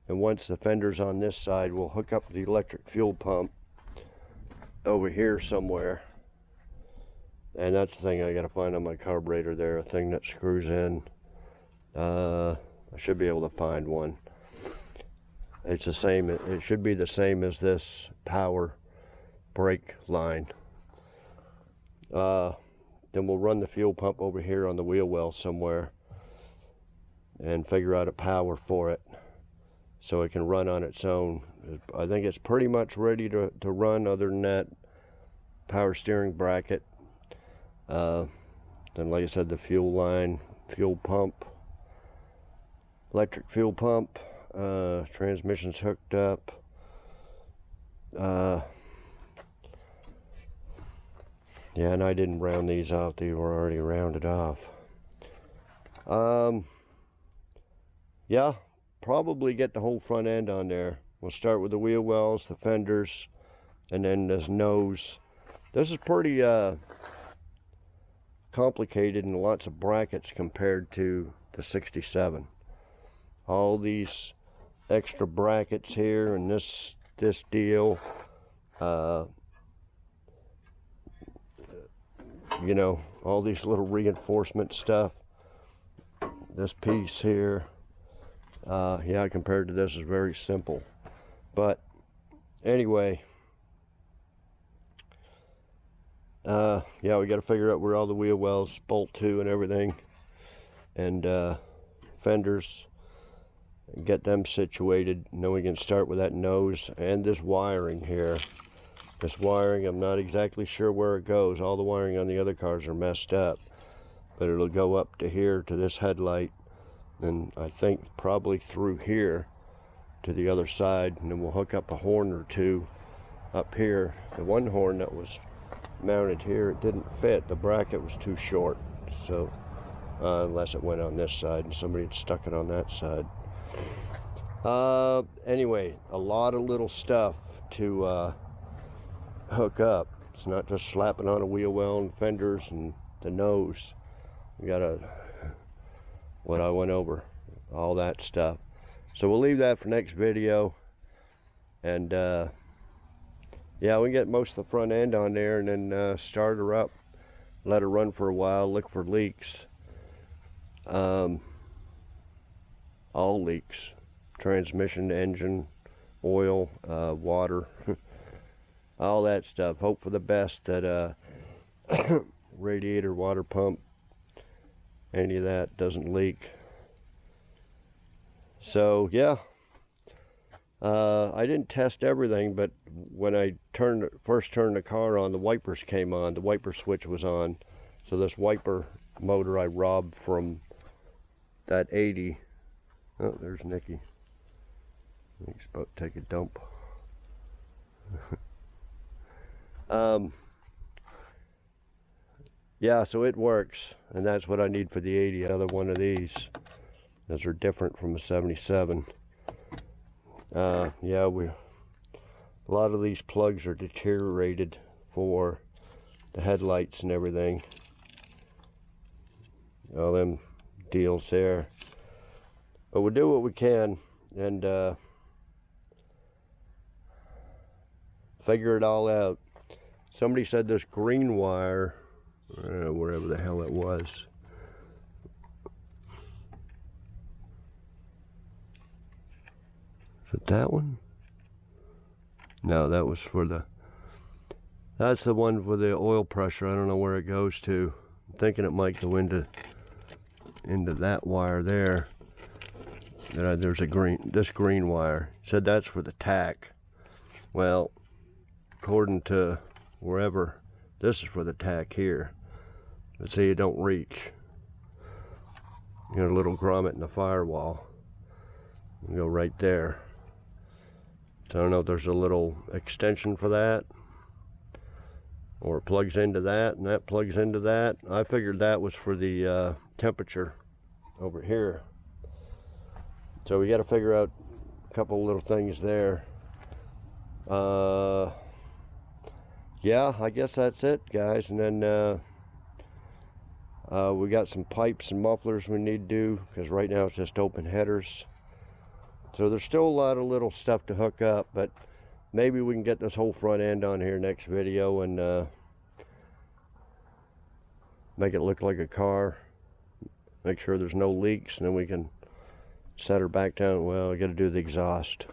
and once the fender's on this side, we'll hook up the electric fuel pump over here somewhere. And that's the thing I gotta find on my carburetor there, a thing that screws in. I should be able to find one. It's the same, it should be the same as this power brake line. Then we'll run the fuel pump over here on the wheel well somewhere and figure out a power for it so it can run on its own. I think it's pretty much ready to run, other than that power steering bracket. Then, like I said, the fuel line, fuel pump, electric fuel pump, transmission's hooked up. Yeah, and I didn't round these off, they were already rounded off. Yeah, probably get the whole front end on there. We'll start with the wheel wells, the fenders, and then this nose. This is pretty complicated and lots of brackets compared to the 67. All these extra brackets here and this deal, you know, all these little reinforcement stuff. This piece here, yeah, compared to this is very simple. But anyway, yeah, we got to figure out where all the wheel wells bolt to and everything, and fenders, and get them situated, and then we can start with that nose and this wiring here. This wiring, I'm not exactly sure where it goes. All the wiring on the other cars are messed up, but it'll go up to here to this headlight, and I think probably through here to the other side, and then we'll hook up a horn or two up here. The one horn that was mounted here, it didn't fit. The bracket was too short, so unless it went on this side and somebody had stuck it on that side. Anyway, a lot of little stuff to hook up. It's not just slapping on a wheel well and fenders and the nose. We gotta, what I went over, all that stuff. So we'll leave that for next video, and yeah, we can get most of the front end on there, and then start her up, let her run for a while, look for leaks. All leaks, transmission, engine, oil, water. all that stuff. Hope for the best that radiator, water pump, any of that doesn't leak. So yeah, I didn't test everything, but when I first turned the car on, the wipers came on, the wiper switch was on. So this wiper motor I robbed from that 80. Oh, there's Nicky. He's about to take a dump. Yeah, so it works, and that's what I need for the 80. Another one of these. Those are different from the 77. Yeah, a lot of these plugs are deteriorated for the headlights and everything. All them deals there. But we'll do what we can and figure it all out. Somebody said this green wire, wherever the hell it was. Is it that one? No, that was for the, that's the one for the oil pressure. I don't know where it goes to. I'm thinking it might go into that wire there. There's this green wire. It said that's for the tack. Well, according to wherever, this is for the tack here. But see, you don't reach. You got a little grommet in the firewall. You go right there. So I don't know if there's a little extension for that, or it plugs into that, and that plugs into that. I figured that was for the temperature over here. So we got to figure out a couple little things there. Yeah, I guess that's it, guys. And then we got some pipes and mufflers we need to do, because right now it's just open headers. So there's still a lot of little stuff to hook up, but maybe we can get this whole front end on here next video and make it look like a car. Make sure there's no leaks, and then we can set her back down. Well, I got to do the exhaust.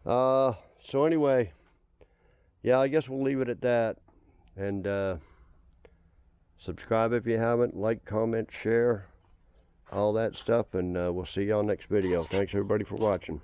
So anyway, yeah, I guess we'll leave it at that. And subscribe if you haven't. Like, comment, share, all that stuff. And we'll see y'all next video. Thanks everybody for watching.